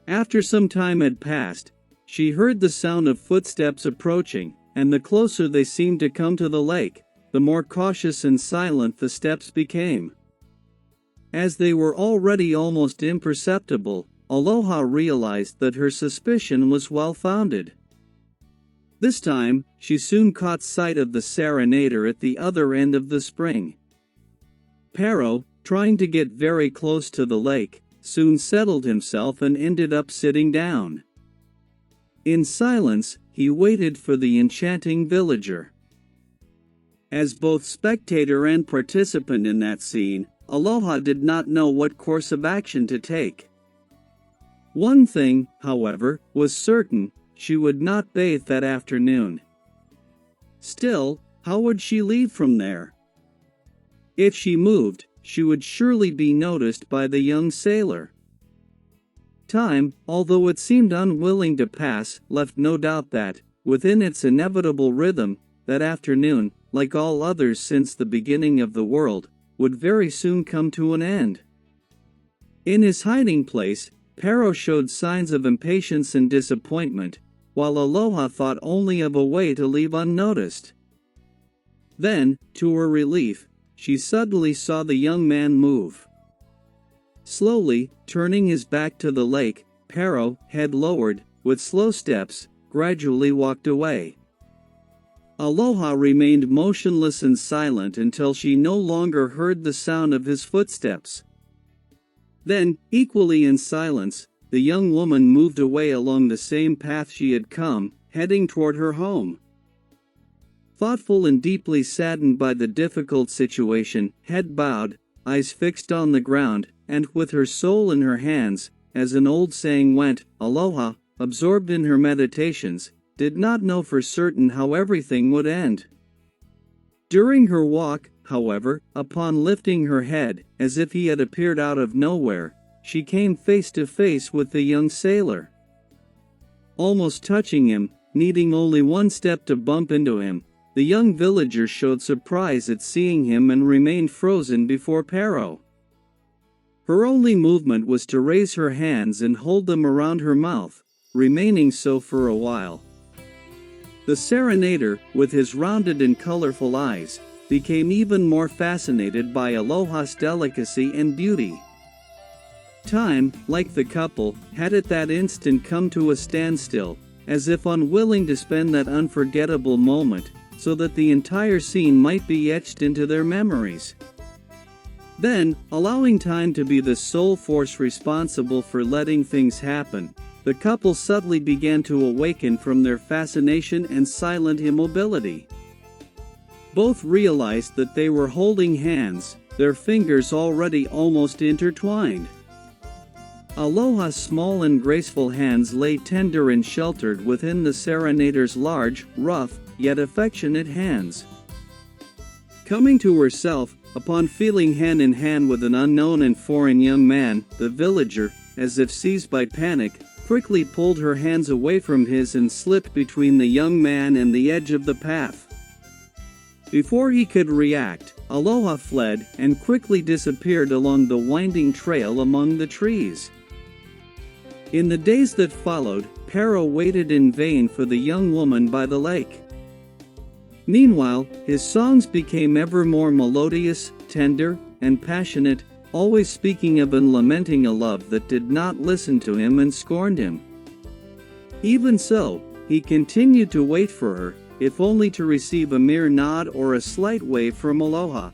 After some time had passed, she heard the sound of footsteps approaching, and the closer they seemed to come to the lake, the more cautious and silent the steps became. As they were already almost imperceptible, Aloha realized that her suspicion was well-founded. This time, she soon caught sight of the serenader at the other end of the spring. Perrault, trying to get very close to the lake, soon settled himself and ended up sitting down. In silence, he waited for the enchanting villager. As both spectator and participant in that scene, Aloha did not know what course of action to take. One thing, however, was certain: she would not bathe that afternoon. Still, how would she leave from there? If she moved, she would surely be noticed by the young sailor. Time, although it seemed unwilling to pass, left no doubt that, within its inevitable rhythm, that afternoon, like all others since the beginning of the world, would very soon come to an end. In his hiding place, Perrault showed signs of impatience and disappointment, while Aloha thought only of a way to leave unnoticed. Then, to her relief, she suddenly saw the young man move. Slowly, turning his back to the lake, Perrault, head lowered, with slow steps, gradually walked away. Aloha remained motionless and silent until she no longer heard the sound of his footsteps. Then, equally in silence, the young woman moved away along the same path she had come, heading toward her home. Thoughtful and deeply saddened by the difficult situation, head bowed, eyes fixed on the ground, and with her soul in her hands, as an old saying went, Aloha, absorbed in her meditations, did not know for certain how everything would end. During her walk, however, upon lifting her head, as if he had appeared out of nowhere, she came face to face with the young sailor. Almost touching him, needing only one step to bump into him, the young villager showed surprise at seeing him and remained frozen before Pero. Her only movement was to raise her hands and hold them around her mouth, remaining so for a while. The serenader, with his rounded and colorful eyes, became even more fascinated by Aloha's delicacy and beauty. Time, like the couple, had at that instant come to a standstill, as if unwilling to spend that unforgettable moment, so that the entire scene might be etched into their memories. Then, allowing time to be the sole force responsible for letting things happen, the couple subtly began to awaken from their fascination and silent immobility. Both realized that they were holding hands, their fingers already almost intertwined. Aloha's small and graceful hands lay tender and sheltered within the serenader's large, rough, yet affectionate hands. Coming to herself, upon feeling hand in hand with an unknown and foreign young man, the villager, as if seized by panic, quickly pulled her hands away from his and slipped between the young man and the edge of the path. Before he could react, Aloha fled and quickly disappeared along the winding trail among the trees. In the days that followed, Pero waited in vain for the young woman by the lake. Meanwhile, his songs became ever more melodious, tender, and passionate, always speaking of and lamenting a love that did not listen to him and scorned him. Even so, he continued to wait for her, if only to receive a mere nod or a slight wave from Aloha.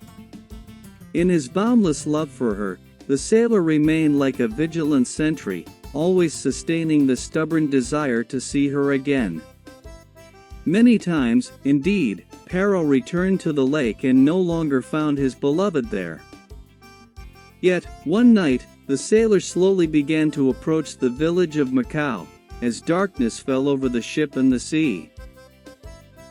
In his boundless love for her, the sailor remained like a vigilant sentry, always sustaining the stubborn desire to see her again. Many times, indeed, Pero returned to the lake and no longer found his beloved there. Yet, one night, the sailor slowly began to approach the village of Macau, as darkness fell over the ship and the sea.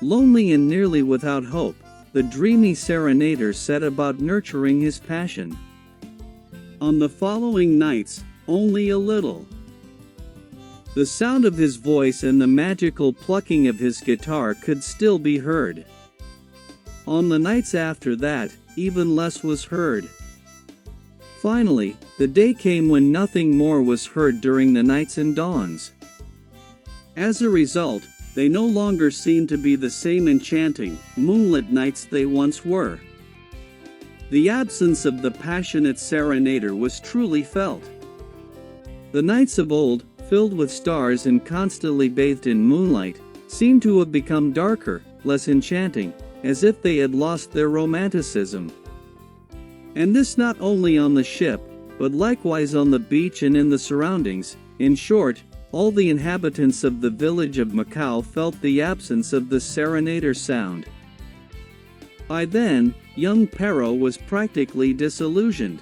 Lonely and nearly without hope, the dreamy serenader set about nurturing his passion. On the following nights, only a little. The sound of his voice and the magical plucking of his guitar could still be heard. On the nights after that, even less was heard. Finally, the day came when nothing more was heard during the nights and dawns. As a result, they no longer seemed to be the same enchanting, moonlit nights they once were. The absence of the passionate serenader was truly felt. The nights of old, filled with stars and constantly bathed in moonlight, seemed to have become darker, less enchanting, as if they had lost their romanticism. And this not only on the ship, but likewise on the beach and in the surroundings. In short, all the inhabitants of the village of Macau felt the absence of the serenader sound. By then, young Pero was practically disillusioned.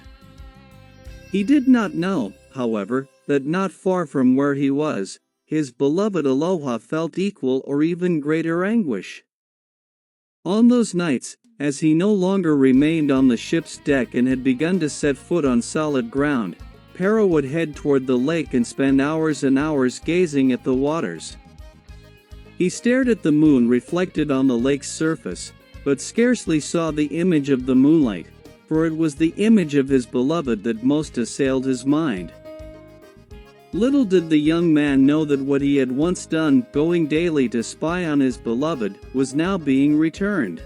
He did not know, however, that not far from where he was, his beloved Aloha felt equal or even greater anguish. On those nights, as he no longer remained on the ship's deck and had begun to set foot on solid ground, Pero would head toward the lake and spend hours and hours gazing at the waters. He stared at the moon reflected on the lake's surface, but scarcely saw the image of the moonlight, for it was the image of his beloved that most assailed his mind. Little did the young man know that what he had once done, going daily to spy on his beloved, was now being returned.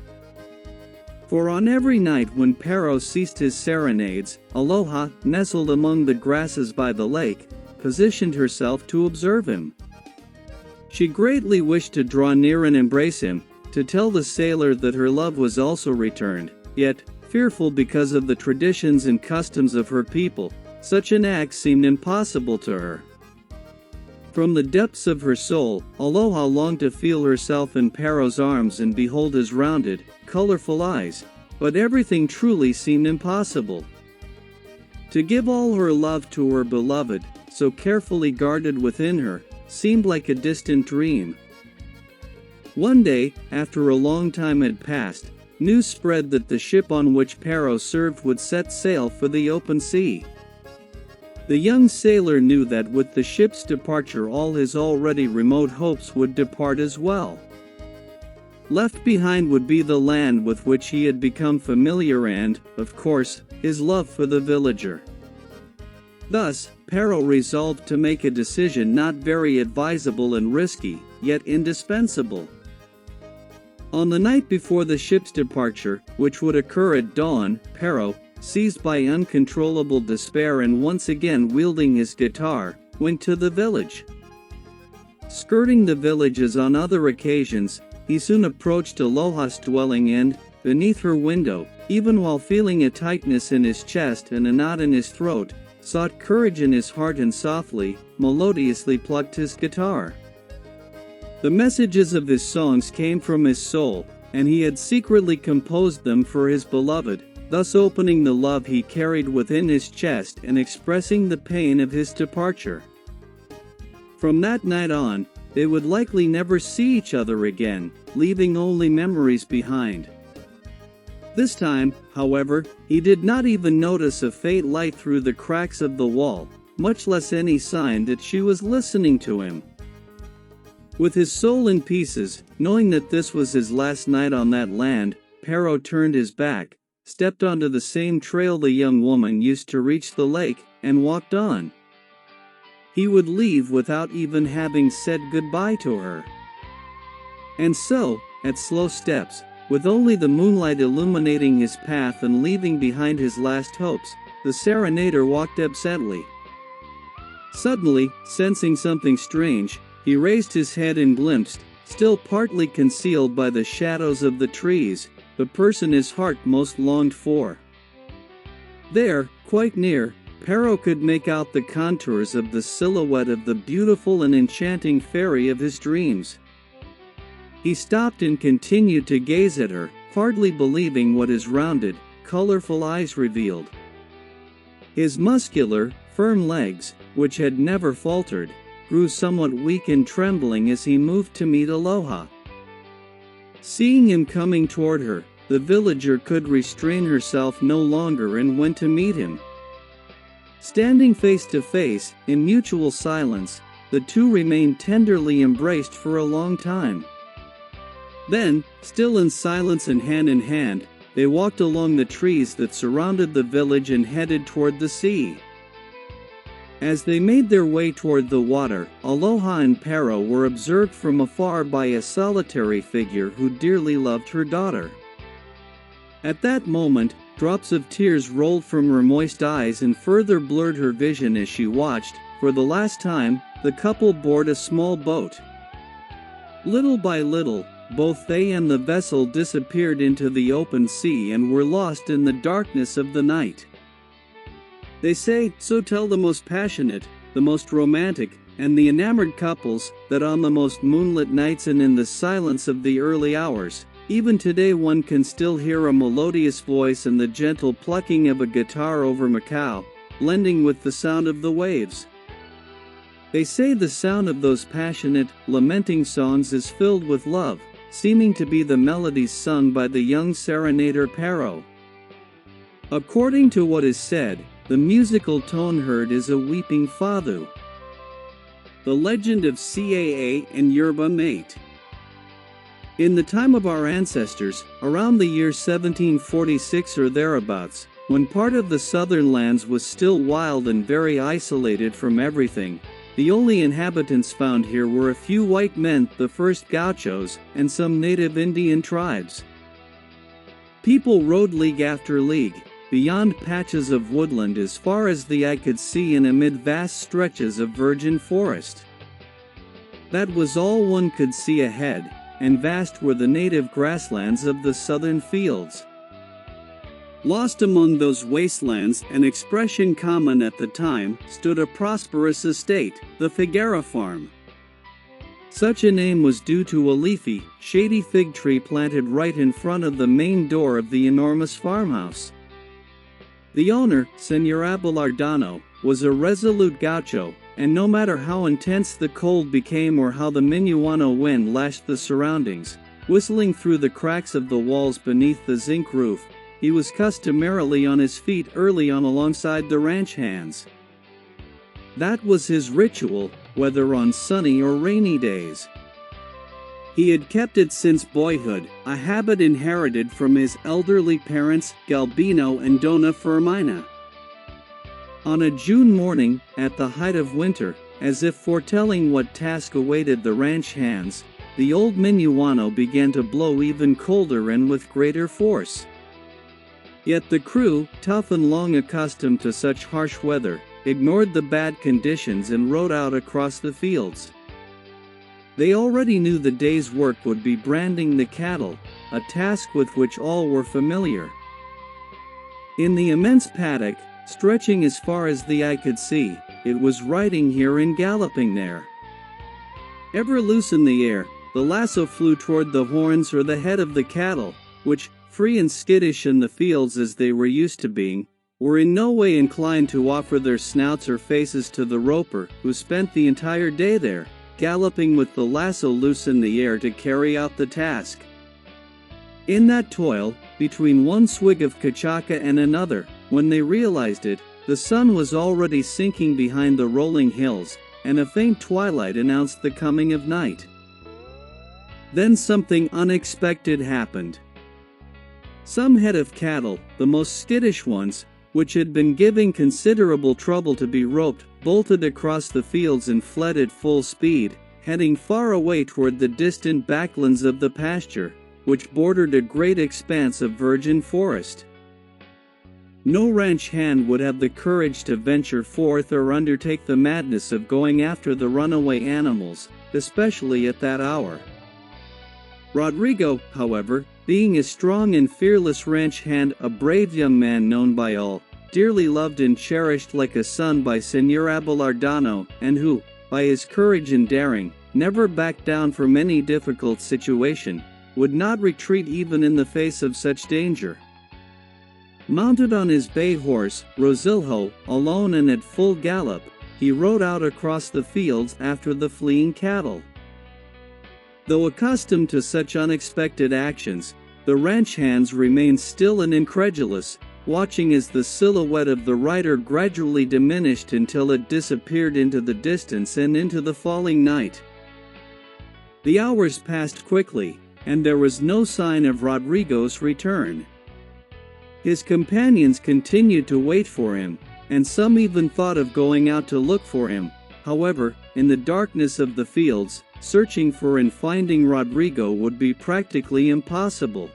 For on every night when Pero ceased his serenades, Aloha, nestled among the grasses by the lake, positioned herself to observe him. She greatly wished to draw near and embrace him, to tell the sailor that her love was also returned, yet, fearful because of the traditions and customs of her people, such an act seemed impossible to her. From the depths of her soul, Aloha longed to feel herself in Paro's arms and behold his rounded, colorful eyes, but everything truly seemed impossible. To give all her love to her beloved, so carefully guarded within her, seemed like a distant dream. One day, after a long time had passed, news spread that the ship on which Pero served would set sail for the open sea. The young sailor knew that with the ship's departure all his already remote hopes would depart as well. Left behind would be the land with which he had become familiar and, of course, his love for the villager. Thus, Pero resolved to make a decision not very advisable and risky, yet indispensable. On the night before the ship's departure, which would occur at dawn, Pero, seized by uncontrollable despair and once again wielding his guitar, went to the village. Skirting the village as on other occasions, he soon approached Aloha's dwelling and, beneath her window, even while feeling a tightness in his chest and a knot in his throat, sought courage in his heart and softly, melodiously plucked his guitar. The messages of his songs came from his soul, and he had secretly composed them for his beloved, thus opening the love he carried within his chest and expressing the pain of his departure. From that night on, they would likely never see each other again, leaving only memories behind. This time, however, he did not even notice a faint light through the cracks of the wall, much less any sign that she was listening to him. With his soul in pieces, knowing that this was his last night on that land, Pero turned his back, stepped onto the same trail the young woman used to reach the lake, and walked on. He would leave without even having said goodbye to her. And so, at slow steps, with only the moonlight illuminating his path and leaving behind his last hopes, the serenader walked absently. Suddenly, sensing something strange, he raised his head and glimpsed, still partly concealed by the shadows of the trees, the person his heart most longed for. There, quite near, Pero could make out the contours of the silhouette of the beautiful and enchanting fairy of his dreams. He stopped and continued to gaze at her, hardly believing what his rounded, colorful eyes revealed. His muscular, firm legs, which had never faltered, grew somewhat weak and trembling as he moved to meet Aloha. Seeing him coming toward her, the villager could restrain herself no longer and went to meet him. Standing face to face, in mutual silence, the two remained tenderly embraced for a long time. Then, still in silence and in hand, they walked along the trees that surrounded the village and headed toward the sea. As they made their way toward the water, Aloha and Pero were observed from afar by a solitary figure who dearly loved her daughter. At that moment, drops of tears rolled from her moist eyes and further blurred her vision as she watched, for the last time, the couple board a small boat. Little by little, both they and the vessel disappeared into the open sea and were lost in the darkness of the night. They say, so tell the most passionate, the most romantic, and the enamored couples, that on the most moonlit nights and in the silence of the early hours, even today one can still hear a melodious voice and the gentle plucking of a guitar over Macau, blending with the sound of the waves. They say the sound of those passionate, lamenting songs is filled with love, seeming to be the melodies sung by the young serenader Pero. According to what is said, the musical tone heard is a weeping fado. The legend of Caa and Yerba Mate. In the time of our ancestors, around the year 1746 or thereabouts, when part of the southern lands was still wild and very isolated from everything, the only inhabitants found here were a few white men, the first gauchos, and some native Indian tribes. People rode league after league, beyond patches of woodland as far as the eye could see and amid vast stretches of virgin forest. That was all one could see ahead, and vast were the native grasslands of the southern fields. Lost among those wastelands, an expression common at the time, stood a prosperous estate, the Figuera farm. Such a name was due to a leafy, shady fig tree planted right in front of the main door of the enormous farmhouse. The owner, Señor Abelardano, was a resolute gaucho, and no matter how intense the cold became or how the minuano wind lashed the surroundings, whistling through the cracks of the walls beneath the zinc roof, he was customarily on his feet early on alongside the ranch hands. That was his ritual, whether on sunny or rainy days. He had kept it since boyhood, a habit inherited from his elderly parents, Galbino and Dona Fermina. On a June morning, at the height of winter, as if foretelling what task awaited the ranch hands, the old minuano began to blow even colder and with greater force. Yet the crew, tough and long accustomed to such harsh weather, ignored the bad conditions and rode out across the fields. They already knew the day's work would be branding the cattle, a task with which all were familiar. In the immense paddock, stretching as far as the eye could see, it was riding here and galloping there. Ever loose in the air, the lasso flew toward the horns or the head of the cattle, which, free and skittish in the fields as they were used to being, were in no way inclined to offer their snouts or faces to the roper, who spent the entire day there, galloping with the lasso loose in the air to carry out the task. In that toil, between one swig of cachaca and another, when they realized it, the sun was already sinking behind the rolling hills, and a faint twilight announced the coming of night. Then something unexpected happened. Some head of cattle, the most skittish ones, which had been giving considerable trouble to be roped, bolted across the fields and fled at full speed, heading far away toward the distant backlands of the pasture, which bordered a great expanse of virgin forest. No ranch hand would have the courage to venture forth or undertake the madness of going after the runaway animals, especially at that hour. Rodrigo, however, being a strong and fearless ranch hand, a brave young man known by all, dearly loved and cherished like a son by Señor Abelardano, and who, by his courage and daring, never backed down from any difficult situation, would not retreat even in the face of such danger. Mounted on his bay horse, Rosilho, alone and at full gallop, he rode out across the fields after the fleeing cattle. Though accustomed to such unexpected actions, the ranch hands remained still and incredulous, watching as the silhouette of the rider gradually diminished until it disappeared into the distance and into the falling night. The hours passed quickly, and there was no sign of Rodrigo's return. His companions continued to wait for him, and some even thought of going out to look for him. However, in the darkness of the fields, searching for and finding Rodrigo would be practically impossible.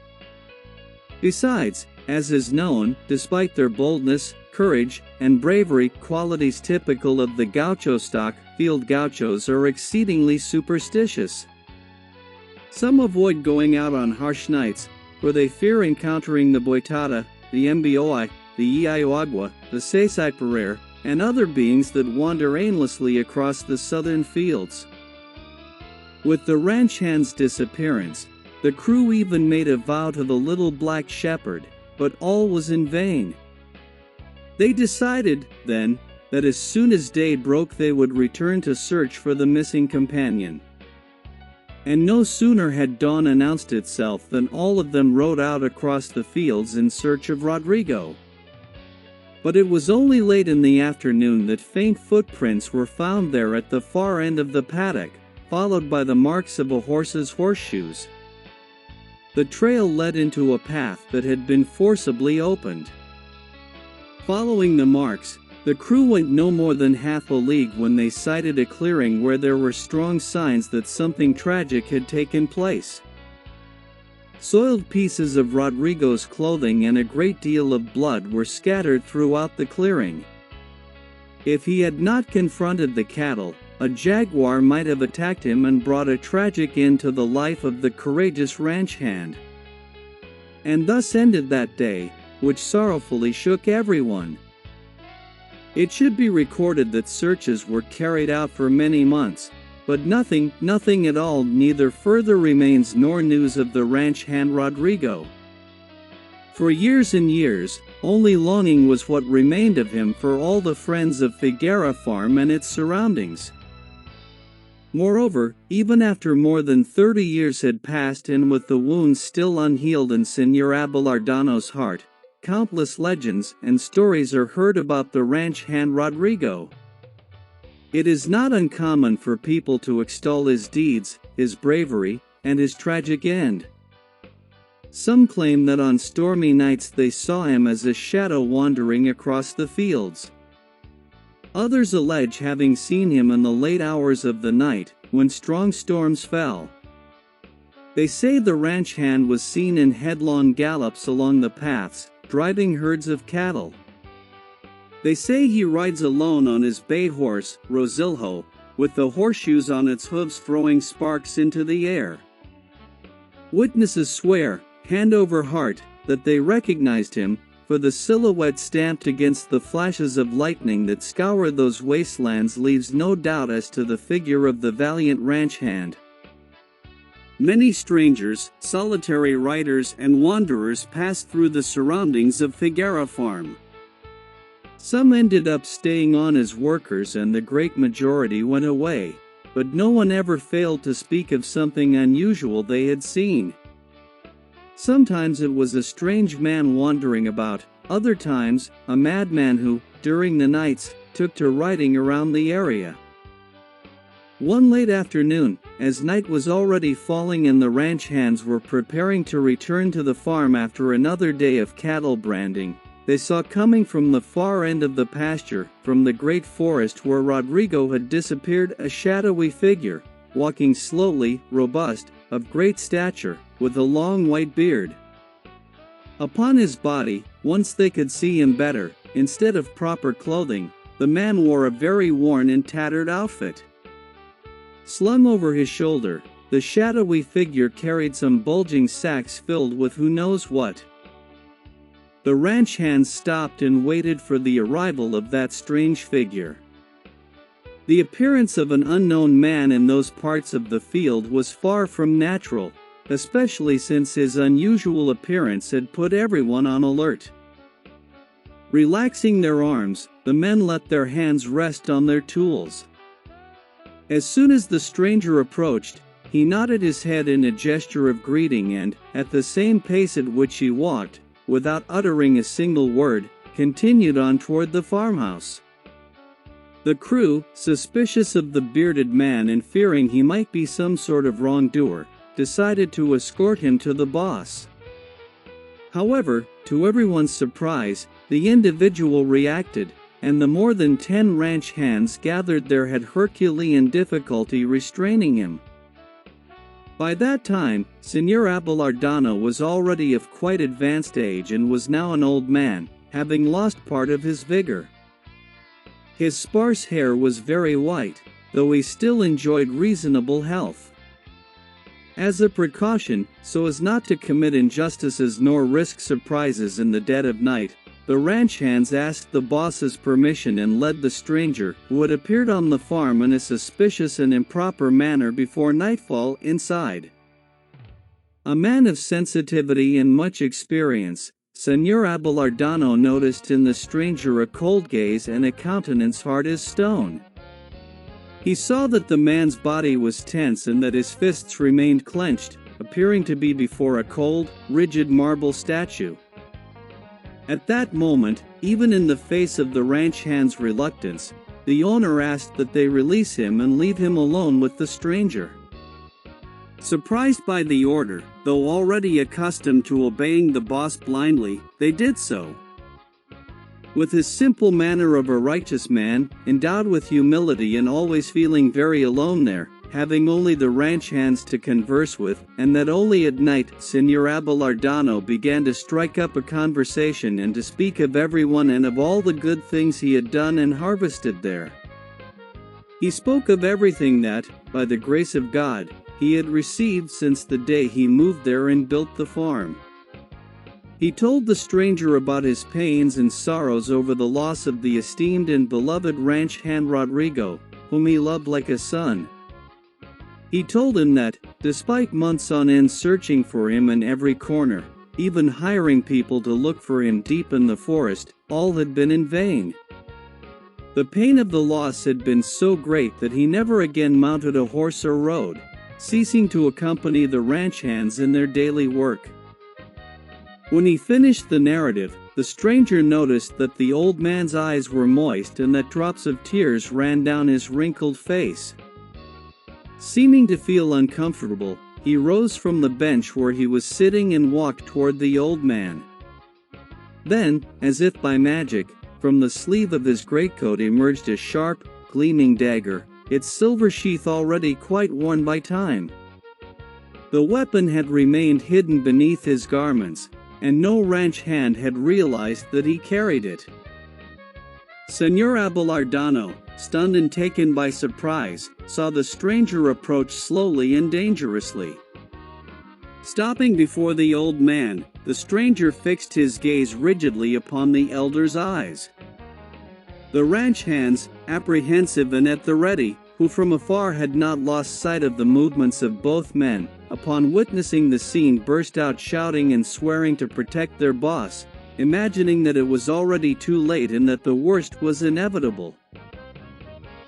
Besides, as is known, despite their boldness, courage, and bravery, qualities typical of the gaucho stock, field gauchos are exceedingly superstitious. Some avoid going out on harsh nights, for they fear encountering the boitada, the mbioi, the iaiogua, the sesaiparer, and other beings that wander aimlessly across the southern fields. With the ranch hand's disappearance, the crew even made a vow to the little black shepherd, but all was in vain. They decided, then, that as soon as day broke they would return to search for the missing companion. And no sooner had dawn announced itself than all of them rode out across the fields in search of Rodrigo. But it was only late in the afternoon that faint footprints were found there at the far end of the paddock, followed by the marks of a horse's horseshoes. The trail led into a path that had been forcibly opened. Following the marks, the crew went no more than half a league when they sighted a clearing where there were strong signs that something tragic had taken place. Soiled pieces of Rodrigo's clothing and a great deal of blood were scattered throughout the clearing. If he had not confronted the cattle, a jaguar might have attacked him and brought a tragic end to the life of the courageous ranch hand. And thus ended that day, which sorrowfully shook everyone. It should be recorded that searches were carried out for many months, but nothing at all, neither further remains nor news of the ranch hand Rodrigo. For years and years, only longing was what remained of him for all the friends of Figuera Farm and its surroundings. Moreover, even after more than 30 years had passed and with the wounds still unhealed in Señor Abelardano's heart, countless legends and stories are heard about the ranch hand Rodrigo. It is not uncommon for people to extol his deeds, his bravery, and his tragic end. Some claim that on stormy nights they saw him as a shadow wandering across the fields. Others allege having seen him in the late hours of the night, when strong storms fell. They say the ranch hand was seen in headlong gallops along the paths, driving herds of cattle. They say he rides alone on his bay horse, Rosilho, with the horseshoes on its hooves throwing sparks into the air. Witnesses swear, hand over heart, that they recognized him, for the silhouette stamped against the flashes of lightning that scour those wastelands leaves no doubt as to the figure of the valiant ranch hand. Many strangers, solitary riders and wanderers passed through the surroundings of Figuera Farm. Some ended up staying on as workers and the great majority went away, but no one ever failed to speak of something unusual they had seen. Sometimes it was a strange man wandering about, other times, a madman who, during the nights, took to riding around the area. One late afternoon, as night was already falling and the ranch hands were preparing to return to the farm after another day of cattle branding, they saw coming from the far end of the pasture, from the great forest where Rodrigo had disappeared, a shadowy figure, walking slowly, robust, of great stature, with a long white beard. Upon his body, once they could see him better, instead of proper clothing, the man wore a very worn and tattered outfit. Slung over his shoulder, the shadowy figure carried some bulging sacks filled with who knows what. The ranch hands stopped and waited for the arrival of that strange figure. The appearance of an unknown man in those parts of the field was far from natural, especially since his unusual appearance had put everyone on alert. Relaxing their arms, the men let their hands rest on their tools. As soon as the stranger approached, he nodded his head in a gesture of greeting and, at the same pace at which he walked, without uttering a single word, continued on toward the farmhouse. The crew, suspicious of the bearded man and fearing he might be some sort of wrongdoer, decided to escort him to the boss. However, to everyone's surprise, the individual reacted, and the more than 10 ranch hands gathered there had Herculean difficulty restraining him. By that time, Señor Abelardano was already of quite advanced age and was now an old man, having lost part of his vigor. His sparse hair was very white, though he still enjoyed reasonable health. As a precaution, so as not to commit injustices nor risk surprises in the dead of night, the ranch hands asked the boss's permission and led the stranger, who had appeared on the farm in a suspicious and improper manner before nightfall, inside. A man of sensitivity and much experience, Señor Abelardano noticed in the stranger a cold gaze and a countenance hard as stone. He saw that the man's body was tense and that his fists remained clenched, appearing to be before a cold, rigid marble statue. At that moment, even in the face of the ranch hand's reluctance, the owner asked that they release him and leave him alone with the stranger. Surprised by the order, though already accustomed to obeying the boss blindly, they did so. With his simple manner of a righteous man, endowed with humility and always feeling very alone there, having only the ranch hands to converse with, and that only at night, Señor Abelardano began to strike up a conversation and to speak of everyone and of all the good things he had done and harvested there. He spoke of everything that, by the grace of God, he had received since the day he moved there and built the farm. He told the stranger about his pains and sorrows over the loss of the esteemed and beloved ranch hand Rodrigo, whom he loved like a son. He told him that, despite months on end searching for him in every corner, even hiring people to look for him deep in the forest, all had been in vain. The pain of the loss had been so great that he never again mounted a horse or rode, ceasing to accompany the ranch hands in their daily work. When he finished the narrative, the stranger noticed that the old man's eyes were moist and that drops of tears ran down his wrinkled face. Seeming to feel uncomfortable, he rose from the bench where he was sitting and walked toward the old man. Then, as if by magic, from the sleeve of his greatcoat emerged a sharp, gleaming dagger, its silver sheath already quite worn by time. The weapon had remained hidden beneath his garments, and no ranch hand had realized that he carried it. Señor Abelardano, stunned and taken by surprise, saw the stranger approach slowly and dangerously. Stopping before the old man, the stranger fixed his gaze rigidly upon the elder's eyes. The ranch hands, apprehensive and at the ready, who from afar had not lost sight of the movements of both men, upon witnessing the scene burst out shouting and swearing to protect their boss, imagining that it was already too late and that the worst was inevitable.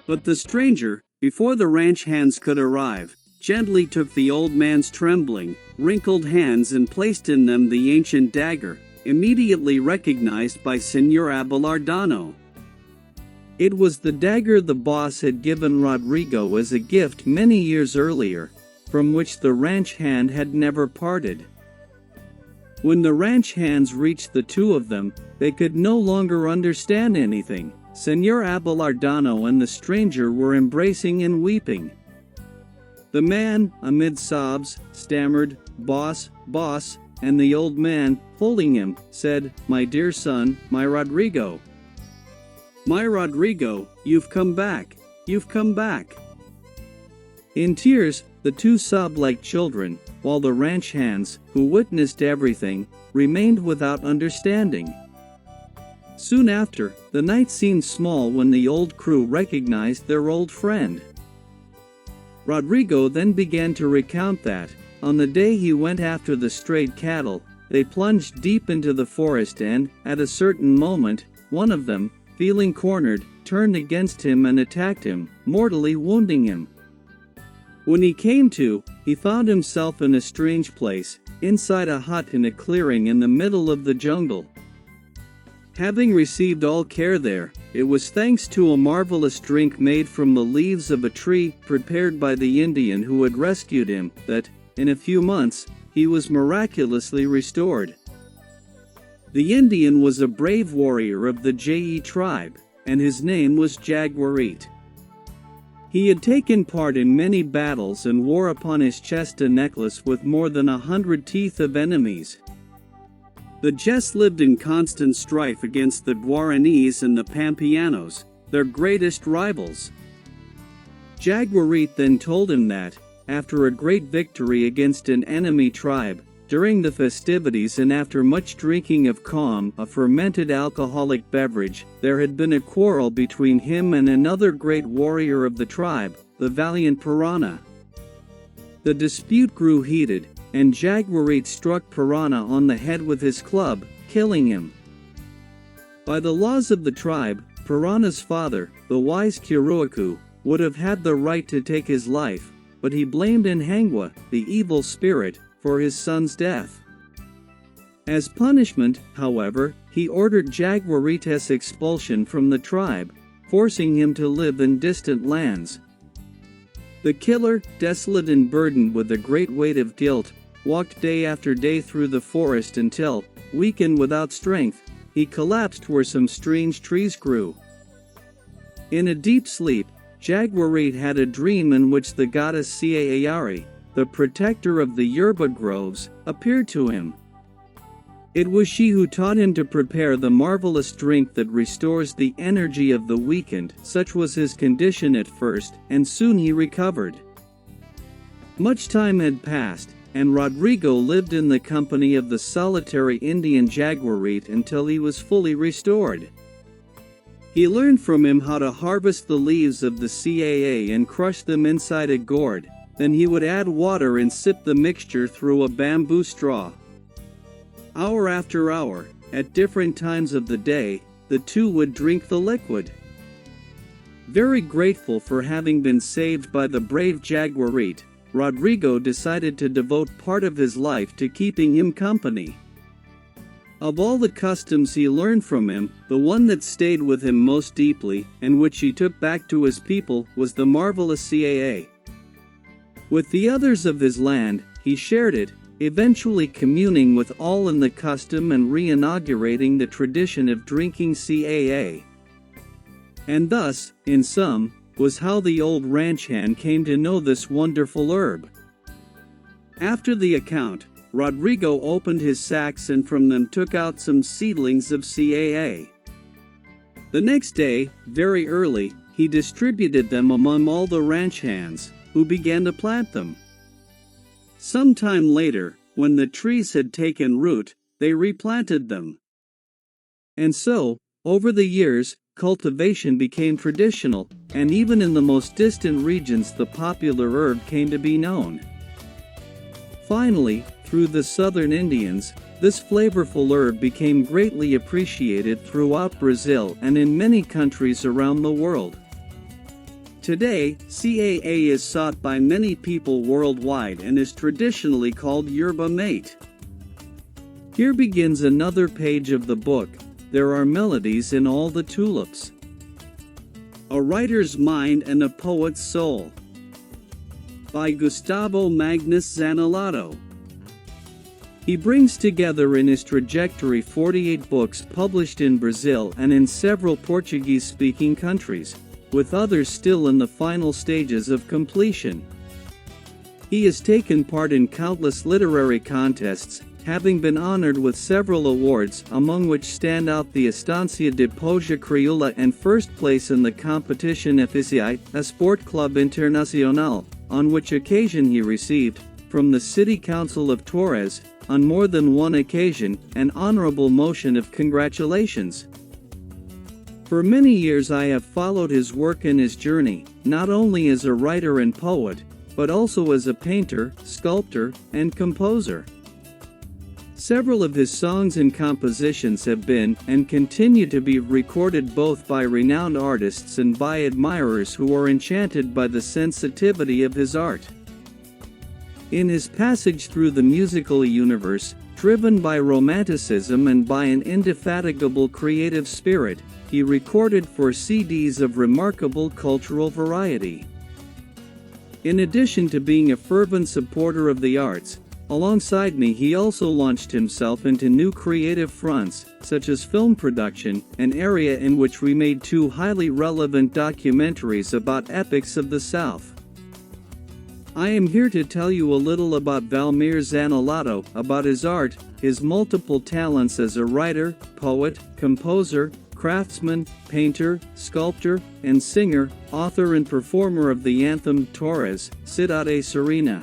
But the stranger, before the ranch hands could arrive, gently took the old man's trembling, wrinkled hands and placed in them the ancient dagger, immediately recognized by Señor Abelardano. It was the dagger the boss had given Rodrigo as a gift many years earlier, from which the ranch hand had never parted. When the ranch hands reached the two of them, they could no longer understand anything. Señor Abelardano and the stranger were embracing and weeping. The man, amid sobs, stammered, "Boss, boss," and the old man, holding him, said, "My dear son, my Rodrigo. My Rodrigo, you've come back, you've come back." In tears, the two sobbed like children, while the ranch hands, who witnessed everything, remained without understanding. Soon after, the night seemed small when the old crew recognized their old friend. Rodrigo then began to recount that, on the day he went after the strayed cattle, they plunged deep into the forest and, at a certain moment, one of them, feeling cornered, turned against him and attacked him, mortally wounding him. When he came to, he found himself in a strange place, inside a hut in a clearing in the middle of the jungle. Having received all care there, it was thanks to a marvelous drink made from the leaves of a tree prepared by the Indian who had rescued him, that, in a few months, he was miraculously restored. The Indian was a brave warrior of the Je tribe, and his name was Jaguaret. He had taken part in many battles and wore upon his chest a necklace with more than 100 teeth of enemies. The Jess lived in constant strife against the Guaranis and the Pampeanos, their greatest rivals. Jaguaret then told him that, after a great victory against an enemy tribe, during the festivities and after much drinking of calm, a fermented alcoholic beverage, there had been a quarrel between him and another great warrior of the tribe, the valiant Piranha. The dispute grew heated, and Jaguaret struck Piranha on the head with his club, killing him. By the laws of the tribe, Piranha's father, the wise Kiruaku, would have had the right to take his life, but he blamed Nhangwa, the evil spirit, for his son's death. As punishment, however, he ordered Jaguaret's expulsion from the tribe, forcing him to live in distant lands. The killer, desolate and burdened with a great weight of guilt, walked day after day through the forest until, weak and without strength, he collapsed where some strange trees grew. In a deep sleep, Jaguaret had a dream in which the goddess Siayari, the protector of the yerba groves, appeared to him. It was she who taught him to prepare the marvelous drink that restores the energy of the weakened. Such was his condition at first, and soon he recovered. Much time had passed, and Rodrigo lived in the company of the solitary Indian jaguarite until he was fully restored. He learned from him how to harvest the leaves of the caa and crush them inside a gourd. Then he would add water and sip the mixture through a bamboo straw. Hour after hour, at different times of the day, the two would drink the liquid. Very grateful for having been saved by the brave jaguarite, Rodrigo decided to devote part of his life to keeping him company. Of all the customs he learned from him, the one that stayed with him most deeply, and which he took back to his people, was the marvelous caa. With the others of his land, he shared it, eventually communing with all in the custom and re-inaugurating the tradition of drinking caa. And thus, in sum, was how the old ranch hand came to know this wonderful herb. After the account, Rodrigo opened his sacks and from them took out some seedlings of caa. The next day, very early, he distributed them among all the ranch hands, who began to plant them. Some time later, when the trees had taken root, they replanted them. And so, over the years, cultivation became traditional, and even in the most distant regions the popular herb came to be known. Finally, through the southern Indians, this flavorful herb became greatly appreciated throughout Brazil and in many countries around the world. Today, caa is sought by many people worldwide and is traditionally called yerba mate. Here begins another page of the book. There are melodies in all the tulips. A writer's mind and a poet's soul. By Gustavo Magnus Zanolato. He brings together in his trajectory 48 books published in Brazil and in several Portuguese-speaking countries, with others still in the final stages of completion. He has taken part in countless literary contests, having been honored with several awards, among which stand out the Estancia de Poesia Crioula and first place in the competition Eficiai, a sport club internacional, on which occasion he received, from the City Council of Torres, on more than one occasion, an honorable motion of congratulations. For many years I have followed his work and his journey, not only as a writer and poet, but also as a painter, sculptor, and composer. Several of his songs and compositions have been, and continue to be, recorded both by renowned artists and by admirers who are enchanted by the sensitivity of his art. In his passage through the musical universe, driven by romanticism and by an indefatigable creative spirit, he recorded 4 CDs of remarkable cultural variety. In addition to being a fervent supporter of the arts, alongside me he also launched himself into new creative fronts, such as film production, an area in which we made 2 highly relevant documentaries about epics of the South. I am here to tell you a little about Valmir Zanolato, about his art, his multiple talents as a writer, poet, composer, craftsman, painter, sculptor, and singer, author and performer of the anthem Torres, Cidade Serena.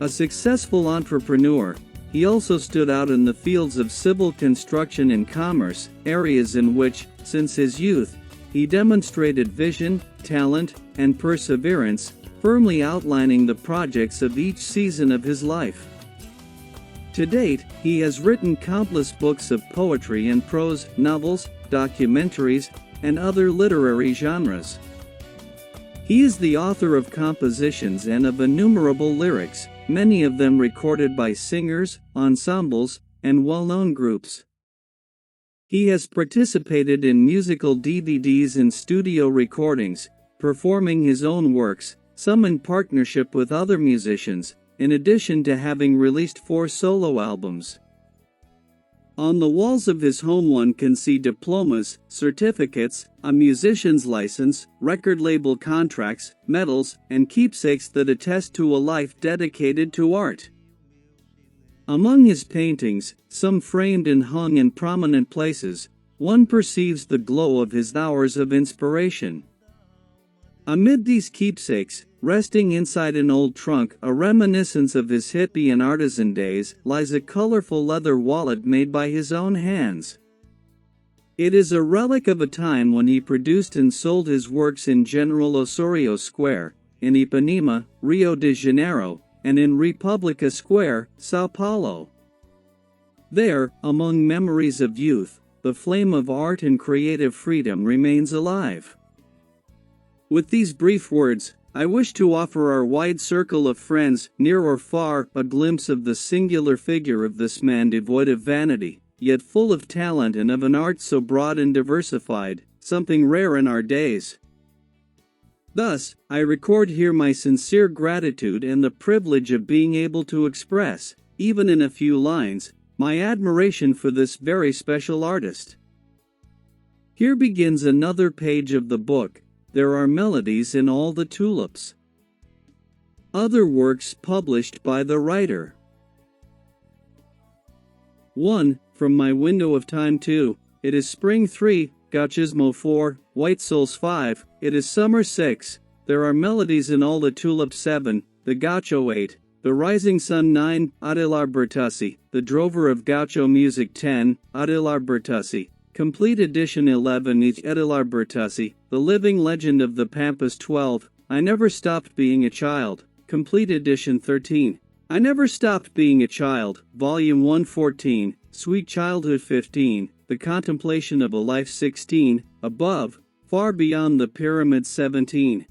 A successful entrepreneur, he also stood out in the fields of civil construction and commerce, areas in which, since his youth, he demonstrated vision, talent, and perseverance, firmly outlining the projects of each season of his life. To date, he has written countless books of poetry and prose, novels, documentaries, and other literary genres. He is the author of compositions and of innumerable lyrics, many of them recorded by singers, ensembles, and well-known groups. He has participated in musical DVDs and studio recordings, performing his own works, some in partnership with other musicians, in addition to having released 4 solo albums. On the walls of his home one can see diplomas, certificates, a musician's license, record label contracts, medals, and keepsakes that attest to a life dedicated to art. Among his paintings, some framed and hung in prominent places, one perceives the glow of his hours of inspiration. Amid these keepsakes, resting inside an old trunk, a reminiscence of his hippie and artisan days, lies a colorful leather wallet made by his own hands. It is a relic of a time when he produced and sold his works in General Osorio Square, in Ipanema, Rio de Janeiro, and in Republica Square, Sao Paulo. There, among memories of youth, the flame of art and creative freedom remains alive. With these brief words, I wish to offer our wide circle of friends, near or far, a glimpse of the singular figure of this man devoid of vanity, yet full of talent and of an art so broad and diversified, something rare in our days. Thus, I record here my sincere gratitude and the privilege of being able to express, even in a few lines, my admiration for this very special artist. Here begins another page of the book. There are melodies in all the tulips. Other works published by the writer. 1. From my window of time 2. It is spring 3, Gauchismo 4, White Souls 5, it is summer 6, there are melodies in all the tulips 7, the Gaucho 8, the rising sun 9, Adelaar Bertussi, the drover of Gaucho music 10, Adelaar Bertussi, complete edition 11 each Adelaar Bertussi, the living legend of the Pampas 12, I never stopped being a child, complete edition 13, I never stopped being a child, volume 114, sweet childhood 15, the contemplation of a life 16, above, far beyond the pyramid 17.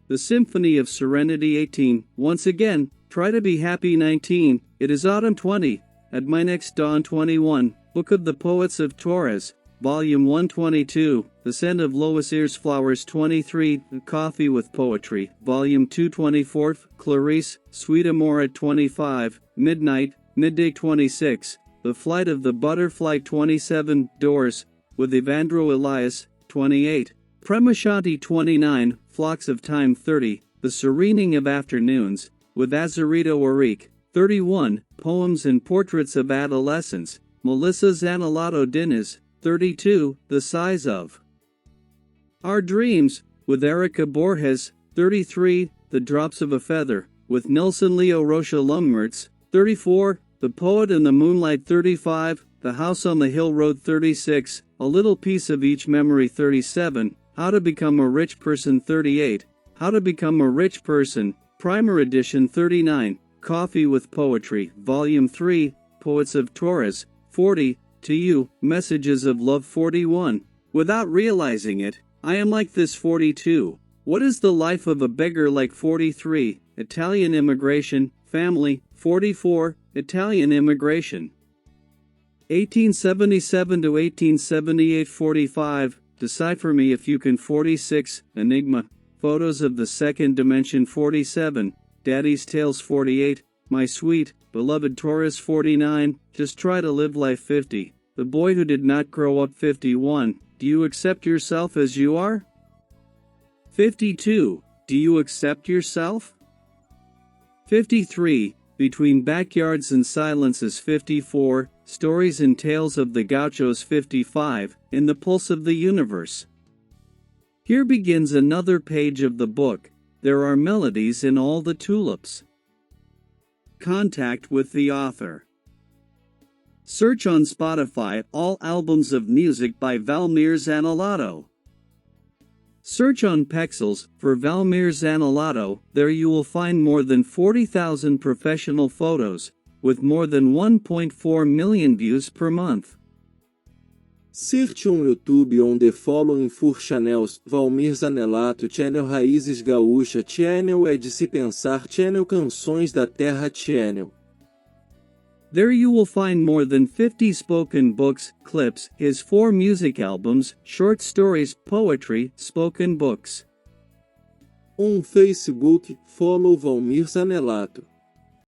The Symphony of Serenity 18, once again, try to be happy 19, it is autumn 20, at my next dawn 21, Book of the Poets of Torres, volume 122, The Scent of Lois Ears Flowers 23, Coffee with Poetry, volume 224, Clarice, Sweet Amore 25, Midday 26, The Flight of the Butterfly 27, Doors, with Evandro Elias, 28, Premashanti 29, Flocks of Time 30, The Serening of Afternoons, with Azarito Orique, 31, Poems and Portraits of Adolescence, Melissa Zanolato Diniz, 32, The Size of Our Dreams, with Erica Borges, 33, The Drops of a Feather, with Nelson Leo Rocha Lungmertz, 34, The Poet and the Moonlight 35, The House on the Hill Road 36, A Little Piece of Each Memory 37, How to Become a Rich Person 38, How to Become a Rich Person, Primer Edition 39, Coffee with Poetry, Volume 3, Poets of Torres, 40, To You, Messages of Love 41. Without realizing it, I am like this 42. What is the life of a beggar like 43? Italian immigration, family, 44, Italian immigration. 1877 to 1878 45, Decipher Me If You Can 46, Enigma, Photos of the Second Dimension 47, Daddy's Tales 48, My Sweet, Beloved Torres 49, Just Try to Live Life 50, The Boy Who Did Not Grow Up 51, Do You Accept Yourself as You Are? 52, Do You Accept Yourself? 53, Between Backyards and Silences 54, Stories and Tales of the Gauchos 55, In the Pulse of the Universe. Here begins another page of the book. There are melodies in all the tulips. Contact with the author. Search on Spotify all albums of music by Valmir Zanolato. Search on Pexels for Valmir Zanolato, there you will find more than 40,000 professional photos, with more than 1.4 million views per month. Search on YouTube on the following 4 channels: Valmir Zanolato Channel, Raízes Gaúcha Channel, É de Se Pensar Channel, Canções da Terra Channel. There you will find more than 50 spoken books, clips, his 4 music albums, short stories, poetry, spoken books. On Facebook, follow Valmir Zanolato.